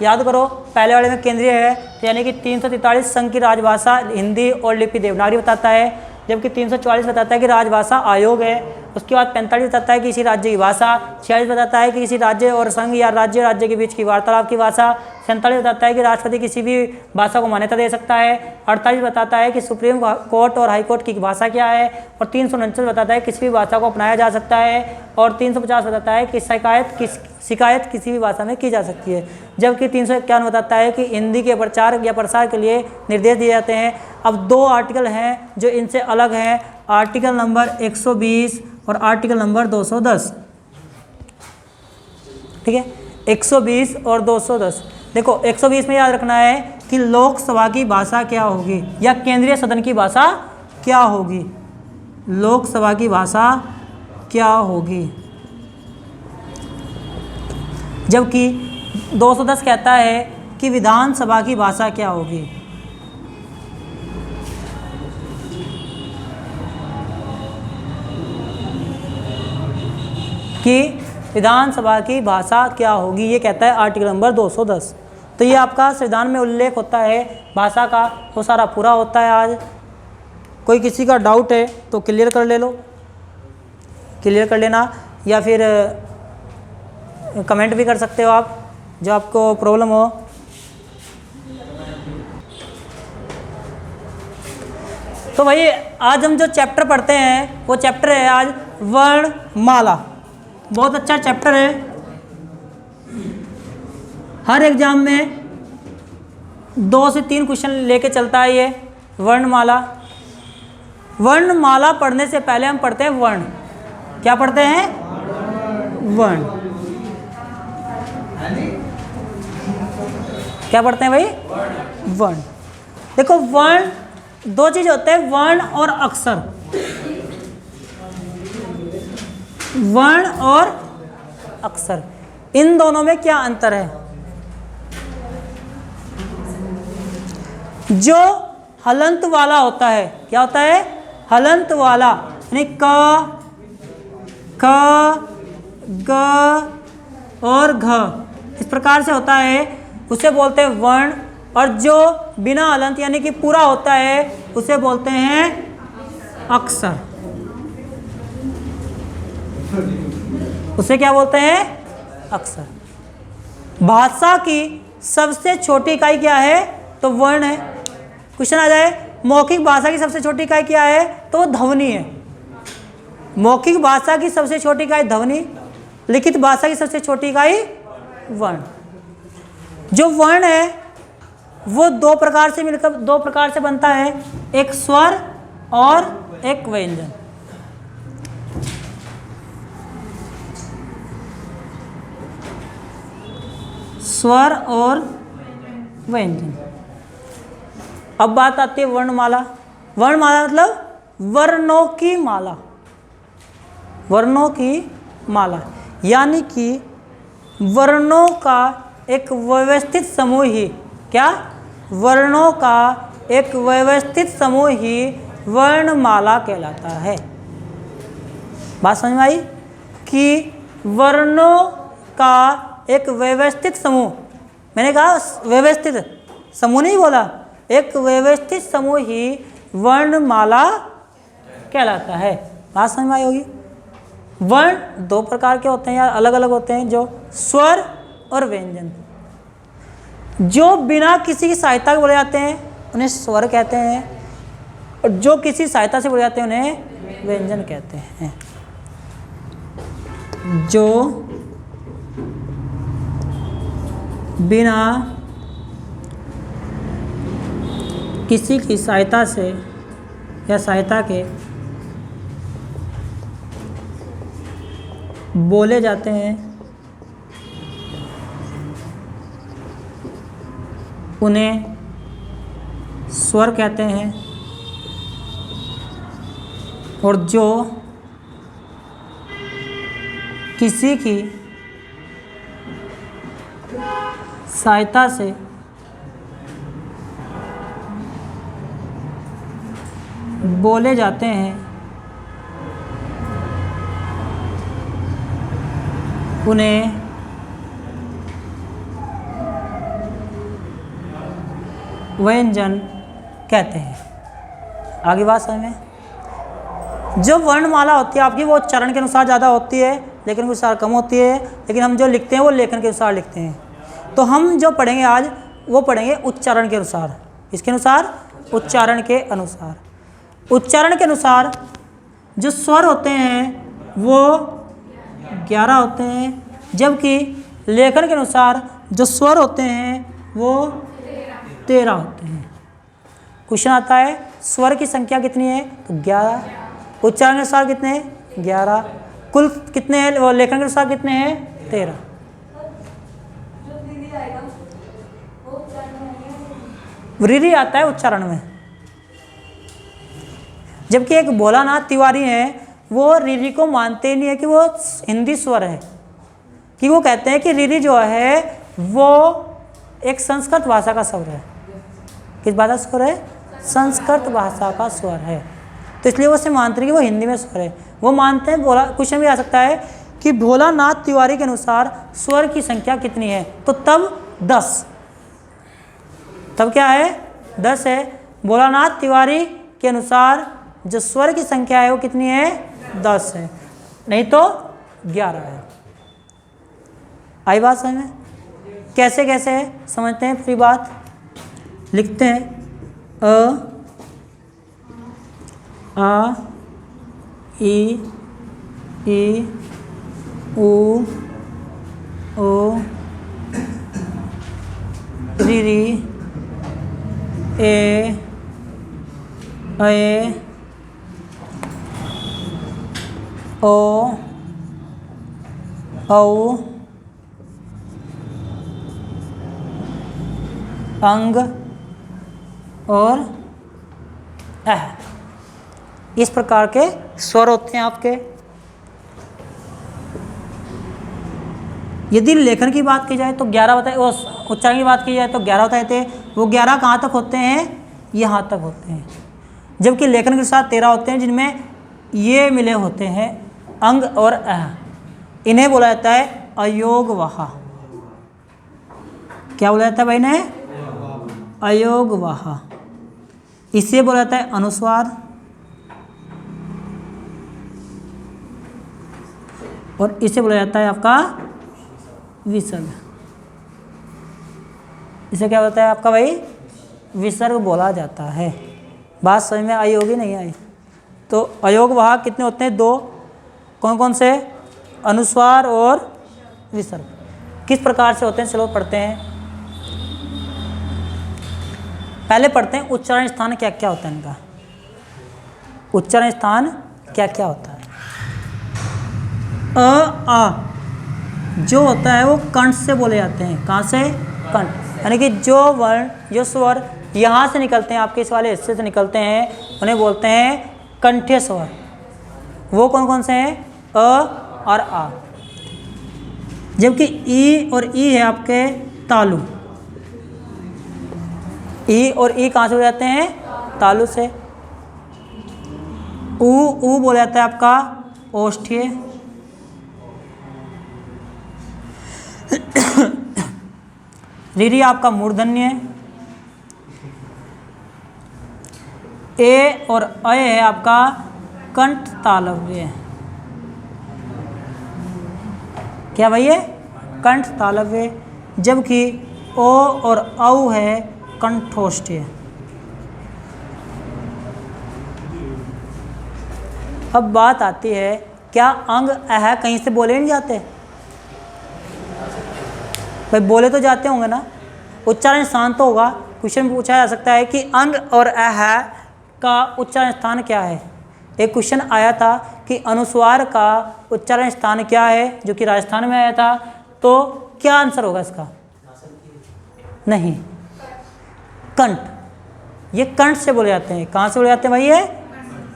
याद करो, पहले वाले में केंद्रीय है, यानी कि 343 संघ की राजभाषा हिंदी और लिपि देवनागरी बताता है। जबकि 344 बताता है कि राजभाषा आयोग है। उसके बाद 45 बताता है कि किसी राज्य की भाषा। 46 बताता है कि किसी राज्य और संघ या राज्य के बीच की वार्तालाप की भाषा। 47 बताता है कि राष्ट्रपति किसी भी भाषा को मान्यता दे सकता है। 48 बताता है कि सुप्रीम कोर्ट और हाई कोर्ट की भाषा क्या है। और 349 बताता है किसी भी भाषा को अपनाया जा सकता है। और 350 बताता है कि शिकायत किसी भी भाषा में की जा सकती है। जबकि 351 बताता है कि हिंदी के प्रचार या प्रसार के लिए निर्देश दिए जाते हैं। अब दो आर्टिकल हैं जो इनसे अलग हैं, आर्टिकल नंबर 120 और आर्टिकल नंबर 210। ठीक है, 120 और 210। देखो 120 में याद रखना है कि लोकसभा की भाषा क्या होगी या केंद्रीय सदन की भाषा क्या होगी। लोकसभा की भाषा क्या होगी। जबकि 210 कहता है कि विधानसभा की भाषा क्या होगी। कि विधानसभा की भाषा क्या होगी, ये कहता है आर्टिकल नंबर 210। तो ये आपका संविधान में उल्लेख होता है भाषा का, वो सारा पूरा होता है आज। कोई किसी का डाउट है तो क्लियर कर ले लो, क्लियर कर लेना, या फिर कमेंट भी कर सकते हो आप, जो आपको प्रॉब्लम हो। तो भाई आज हम जो चैप्टर पढ़ते हैं वो चैप्टर है आज वर्णमाला। बहुत अच्छा चैप्टर है, हर एग्जाम में 2 से 3 क्वेश्चन लेके चलता है ये वर्णमाला। वर्णमाला पढ़ने से पहले हम पढ़ते हैं वर्ण। क्या पढ़ते हैं? वर्ण। क्या पढ़ते हैं भाई? वर्ण। देखो वर्ण 2 चीज होते हैं, वर्ण और अक्षर। वर्ण और अक्षर, इन दोनों में क्या अंतर है? जो हलंत वाला होता है, क्या होता है? हलंत वाला, यानी क, ख, ग और घ, इस प्रकार से होता है, उसे बोलते हैं वर्ण। और जो बिना हलंत यानी कि पूरा होता है उसे बोलते हैं अक्षर। उसे क्या बोलते हैं? अक्षर। भाषा की सबसे छोटी इकाई क्या है? तो वर्ण है। क्वेश्चन आ जाए मौखिक भाषा की सबसे छोटी इकाई क्या है? तो वो ध्वनि है। मौखिक भाषा की सबसे छोटी इकाई ध्वनि, लिखित भाषा की सबसे छोटी इकाई वर्ण। जो वर्ण है वो 2 प्रकार से मिलकर 2 प्रकार से बनता है, एक स्वर और एक व्यंजन। स्वर और व्यंजन। अब बात आती है वर्णमाला। वर्णमाला मतलब वर्णों की माला। वर्णों की माला यानी कि वर्णों का एक व्यवस्थित समूह ही, क्या? वर्णों का एक व्यवस्थित समूह ही वर्णमाला कहलाता है। बात समझ में आई? कि वर्णों का एक व्यवस्थित समूह, मैंने कहा व्यवस्थित समूह नहीं बोला, एक व्यवस्थित समूह ही वर्णमाला कहलाता है। बात समझ में आई होगी? वर्ण 2 प्रकार के होते हैं या अलग अलग होते हैं, जो स्वर और व्यंजन। जो बिना किसी की सहायता के बोले जाते हैं उन्हें स्वर कहते हैं, और जो किसी सहायता से बोले जाते हैं उन्हें व्यंजन कहते हैं। जो बिना किसी की सहायता से या सहायता के बोले जाते हैं उन्हें स्वर कहते हैं, और जो किसी की सहायता से बोले जाते हैं उन्हें व्यंजन कहते हैं। आगे बात समझ में? जो वर्णमाला होती है आपकी वो उच्चारण के अनुसार ज़्यादा होती है, लेखन के अनुसार कम होती है, लेकिन हम जो लिखते हैं वो लेखन के अनुसार लिखते हैं। तो हम जो पढ़ेंगे आज वो पढ़ेंगे उच्चारण के अनुसार। इसके अनुसार? उच्चारण के अनुसार। उच्चारण के अनुसार जो स्वर होते हैं वो 11 होते हैं, जबकि लेखन के अनुसार जो स्वर होते हैं वो 13 होते हैं। क्वेश्चन आता है स्वर की संख्या कितनी है? तो 11। उच्चारण के अनुसार कितने हैं? 11। कुल कितने हैं? वो लेखन के अनुसार कितने हैं? 13। रीरी आता है उच्चारण में, जबकि एक भोलानाथ तिवारी हैं वो रीरी को मानते ही नहीं है कि वो हिंदी स्वर है, कि वो कहते हैं कि रीरी जो है वो एक संस्कृत भाषा का स्वर है। किस भाषा का स्वर है? संस्कृत भाषा का स्वर है। तो इसलिए वो उसे मानते हैं कि वो हिंदी में स्वर है। वो मानते हैं भोला। क्वेश्चन भी आ सकता है कि भोलानाथ तिवारी के अनुसार स्वर की संख्या कितनी है? तो तब 10। तब क्या है? 10 है। भोलानाथ तिवारी के अनुसार जो स्वर की संख्या है वो कितनी है, 10 है, नहीं तो 11 है। आई बात समझ में? कैसे कैसे है समझते हैं पूरी बात। लिखते हैं अ आ ई उ ओ री ए ओ औ अंग और अह, इस प्रकार के स्वर होते हैं आपके। यदि लेखन की बात की जाए तो 11 बताए, और उच्चारण की बात की जाए तो 11 बताए थे। वो 11 कहाँ तक होते हैं, यहाँ तक होते हैं। जबकि लेखन के साथ 13 होते हैं, जिनमें ये मिले होते हैं अंग और अह। इन्हें बोला जाता है अयोगवाह। क्या बोला जाता है भाई इन्हें, अयोगवाह। इसे बोला जाता है अनुस्वार, और इसे बोला जाता है आपका विसर्ग। इसे क्या बोलता है आपका भाई, विसर्ग बोला जाता है। बात समझ में आई होगी, नहीं आई? तो अयोगवाह कितने होते हैं, 2। कौन कौन से, अनुस्वार और विसर्ग। किस प्रकार से होते हैं चलो पढ़ते हैं। पहले पढ़ते हैं उच्चारण स्थान क्या क्या होता है इनका। उच्चारण स्थान क्या क्या होता है। आ जो होता है वो कंठ से बोले जाते हैं। कहाँ से, कंठ। यानी कि जो वर्ण, जो स्वर यहाँ से निकलते हैं, आपके इस वाले हिस्से से निकलते हैं, उन्हें बोलते हैं कंठ्य स्वर। वो कौन कौन से हैं, अ और आ। जबकि ई और ई है आपके तालु। ई और ई कहाँ से हो जाते हैं, तालु से। ऊ बोला जाता है आपका ओष्ठ्य। रीरी आपका मूर्धन्य। ए और अय है आपका कंठ तालव्य। क्या भाई है, कंठ तालव्य। जबकि ओ और औ है कंठोष्ठ्य। अब बात आती है, क्या अंग अह कहीं से बोले नहीं जाते भाई? बोले तो जाते होंगे ना। उच्चारण स्थान तो होगा। क्वेश्चन में पूछा जा सकता है कि अंग और अह का उच्चारण स्थान क्या है। एक क्वेश्चन आया था कि अनुस्वार का उच्चारण स्थान क्या है, जो कि राजस्थान में आया था। तो क्या आंसर होगा इसका, नहीं, कंठ। ये कंठ से बोले जाते हैं। कहाँ से बोले जाते हैं भाई, ये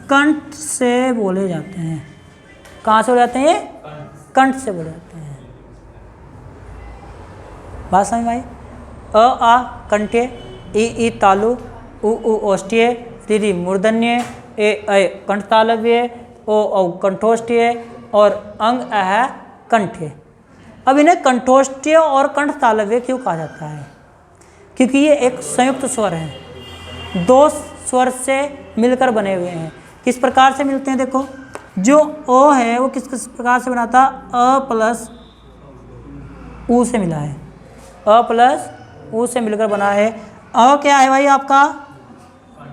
कंठ से बोले जाते हैं। कहाँ से बोले जाते हैं, ये कंठ से बोले जाते हैं। बात समझ भाई। अ आ कंठ्य, ई तालु, उ ओष्ठ्य, री मूर्धन्य, ए अय कंठ तालव्य, ओ औ कंठोष्ठ्य और अंग अह कंठ्य। अब इन्हें कंठोष्ठ्य और कंठ तालव्य क्यों कहा जाता है? क्योंकि ये एक संयुक्त स्वर है, 2 स्वर से मिलकर बने हुए हैं। किस प्रकार से मिलते हैं, देखो। जो ओ है वो किस किस प्रकार से बना था, अ प्लस ऊ से मिला है। अ प्लस ऊ से मिलकर बना है। अ क्या है भाई आपका,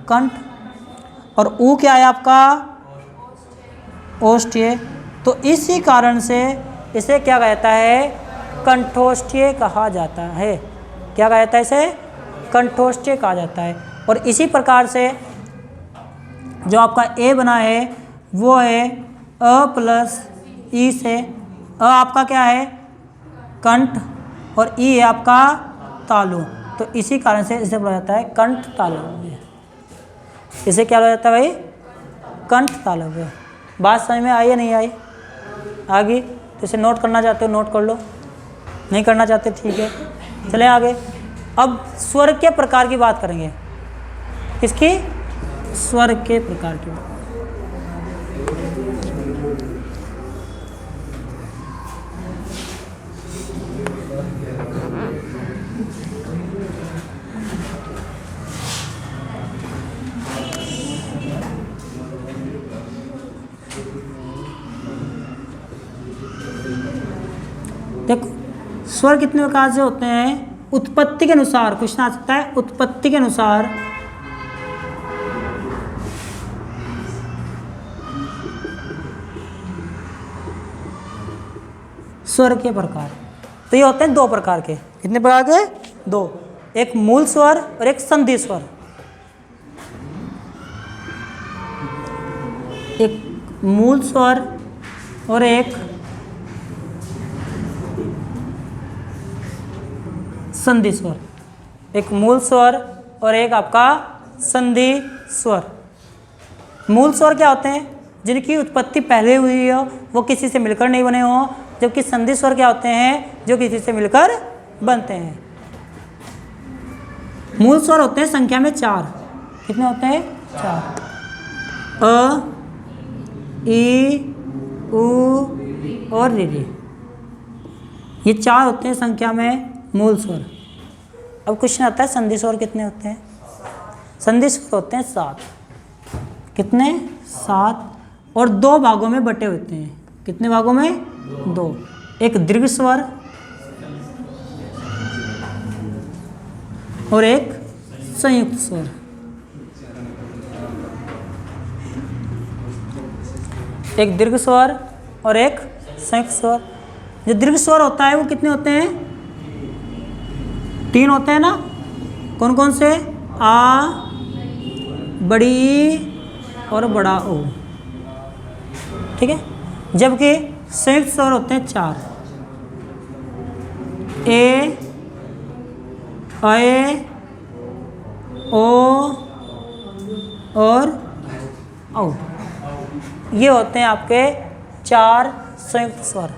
कंठ, और ऊ क्या है आपका, ओष्ठ्य। तो इसी कारण से इसे क्या कहता है, कंठोष्ठ्य कहा जाता है। क्या कहा जाता है इसे, कंठोष्ठ्य कहा जाता है। और इसी प्रकार से जो आपका ए बना है वो है अ प्लस ई से। अ आपका क्या है, कंठ, और ई है आपका तालु। तो इसी कारण से इसे बोला जाता है कंठ तालव्य। इसे क्या बोला जाता है भाई, कंठ तालव्य। बात समझ में आई या नहीं आई? आगे तो इसे नोट करना चाहते हो नोट कर लो, नहीं करना चाहते ठीक है। चले आगे। अब स्वर के प्रकार की बात करेंगे। किसकी, स्वर के प्रकार की बात। स्वर कितने प्रकार से होते हैं? उत्पत्ति के अनुसार क्वेश्चन आ सकता है, उत्पत्ति के अनुसार स्वर के प्रकार। तो ये होते हैं दो प्रकार के। कितने प्रकार के? दो। एक मूल स्वर और एक संधि स्वर। एक मूल स्वर और एक संधि स्वर। एक मूल स्वर और एक आपका संधि स्वर। मूल स्वर क्या होते हैं? जिनकी उत्पत्ति पहले हुई हो, वो किसी से मिलकर नहीं बने हो। जबकि संधि स्वर क्या होते हैं? जो किसी से मिलकर बनते हैं। मूल स्वर होते हैं संख्या में 4। कितने होते हैं? 4। अ, ई, उ और री। ये 4 होते हैं संख्या में मूल स्वर। अब क्वेश्चन आता है संधि स्वर कितने होते हैं? संधि स्वर होते हैं 7। कितने? 7। और 2 भागों में बटे होते हैं। कितने भागों में? 2। एक दीर्घ स्वर और एक संयुक्त स्वर। एक दीर्घ स्वर और एक संयुक्त स्वर। जो दीर्घ स्वर होता है वो कितने होते हैं? 3 होते हैं ना। कौन कौन से? आ, बड़ी ई और बड़ा ओ। ठीक है। जबकि संयुक्त स्वर होते हैं 4। ए, ए, ओ और औ। ये होते हैं आपके 4 संयुक्त स्वर।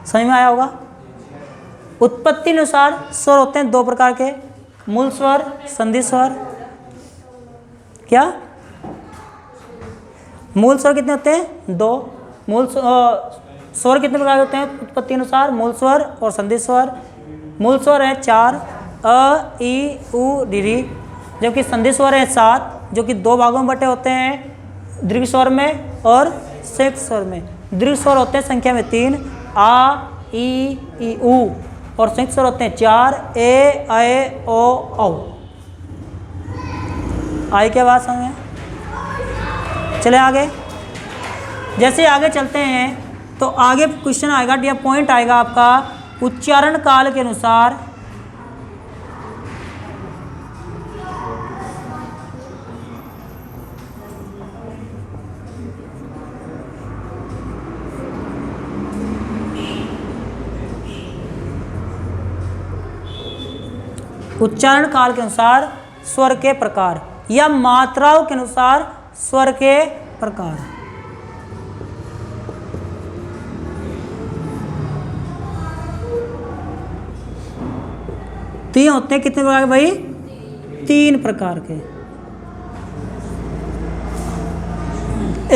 समझ में आया होगा? उत्पत्ति अनुसार स्वर होते हैं 2 प्रकार के, मूल स्वर, संधि स्वर। क्या? मूल स्वर कितने होते हैं? 2। मूल स्वर कितने प्रकार के होते हैं उत्पत्ति अनुसार? मूल स्वर और संधि स्वर। मूल स्वर है 4, अ, ई, उ, री। जबकि संधि स्वर है 7, जो कि 2 भागों में बटे होते हैं, दीर्घ स्वर में और संयुक्त स्वर में। दीर्घ स्वर होते हैं संख्या में 3, आ, ई, उ। और संयुक्त स्वर होते हैं 4, ए, ओ, औ। आई क्या बात समझ में? चले आगे। जैसे आगे चलते हैं तो आगे क्वेश्चन आएगा या पॉइंट आएगा आपका उच्चारण काल के अनुसार उच्चारण काल के अनुसार स्वर के प्रकार या मात्राओं के अनुसार स्वर के प्रकार। तो ये होते हैं कितने प्रकार के भाई? 3 प्रकार के।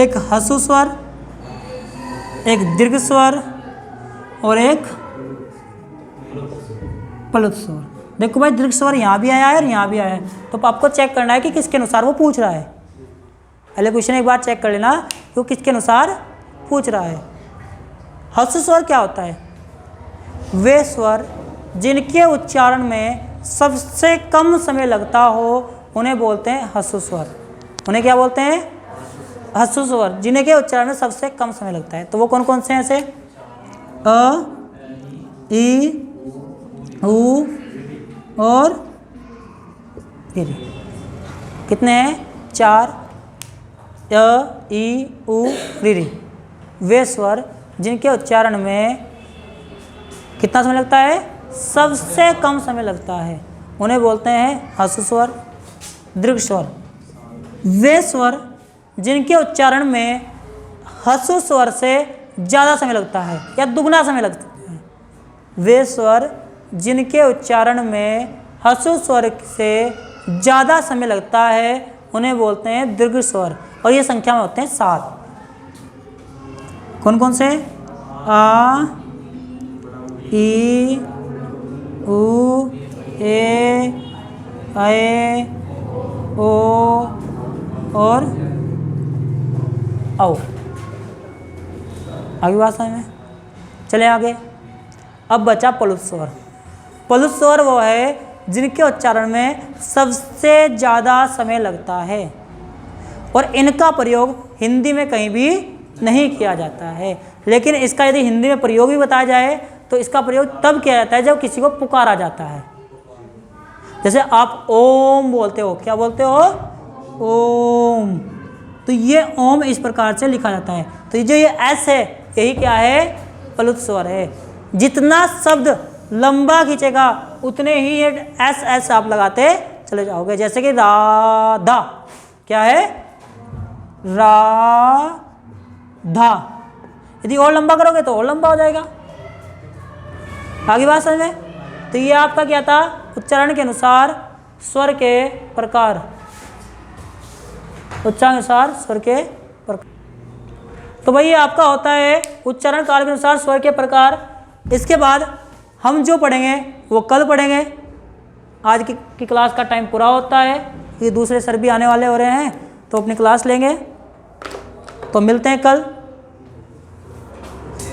एक ह्रस्व स्वर, एक दीर्घ स्वर और एक प्लुत स्वर। देखो भाई, दीर्घ स्वर यहाँ भी आया है और यहाँ भी आया है, तो आपको चेक करना है कि किसके अनुसार वो पूछ रहा है। पहले क्वेश्चन एक बार चेक कर लेना कि वो किसके अनुसार पूछ रहा है। ह्रस्व स्वर क्या होता है? वे स्वर जिनके उच्चारण में सबसे कम समय लगता हो उन्हें बोलते हैं ह्रस्व स्वर। उन्हें क्या बोलते हैं? ह्रस्व स्वर, जिनके उच्चारण में सबसे कम समय लगता है। तो वो कौन कौन से हैं ऐसे? अ, ई, उ और री। कितने हैं? 4, अ, ई, उ, री। वे स्वर जिनके उच्चारण में कितना समय लगता है? सबसे कम समय लगता है, उन्हें बोलते हैं ह्रस्व स्वर। दीर्घ स्वर, वे स्वर जिनके उच्चारण में ह्रस्व स्वर से ज़्यादा समय लगता है या दुगना समय लगता है। वे स्वर जिनके उच्चारण में ह्रस्व स्वर से ज़्यादा समय लगता है उन्हें बोलते हैं दीर्घ स्वर। और ये संख्या में होते हैं 7। कौन कौन से? आ, ई, उ, ए, ओ और औ। आगे बात समझ में। चले आगे। अब बचा प्लुत स्वर। प्लुत स्वर वो है जिनके उच्चारण में सबसे ज़्यादा समय लगता है और इनका प्रयोग हिंदी में कहीं भी नहीं किया जाता है। लेकिन इसका यदि हिंदी में प्रयोग भी बताया जाए तो इसका प्रयोग तब किया जाता है जब किसी को पुकारा जाता है। जैसे आप ओम बोलते हो, क्या बोलते हो? ओम। तो ये ओम इस प्रकार से लिखा जाता है। तो जो ये एस है यही क्या है? प्लुत स्वर है। जितना शब्द लंबा खींचेगा उतने ही ये एस एस आप लगाते चले जाओगे। जैसे कि राधा, क्या है? राधा। यदि और लंबा करोगे तो और लंबा हो जाएगा। आगे बात समझ में। तो ये आपका क्या था? उच्चारण के अनुसार स्वर के प्रकार, उच्चारण के अनुसार स्वर के प्रकार। तो भाई ये आपका होता है उच्चारण काल के अनुसार स्वर के प्रकार। इसके बाद हम जो पढ़ेंगे वो कल पढ़ेंगे। आज की क्लास का टाइम पूरा होता है, ये दूसरे सर भी आने वाले हो रहे हैं तो अपनी क्लास लेंगे। तो मिलते हैं कल।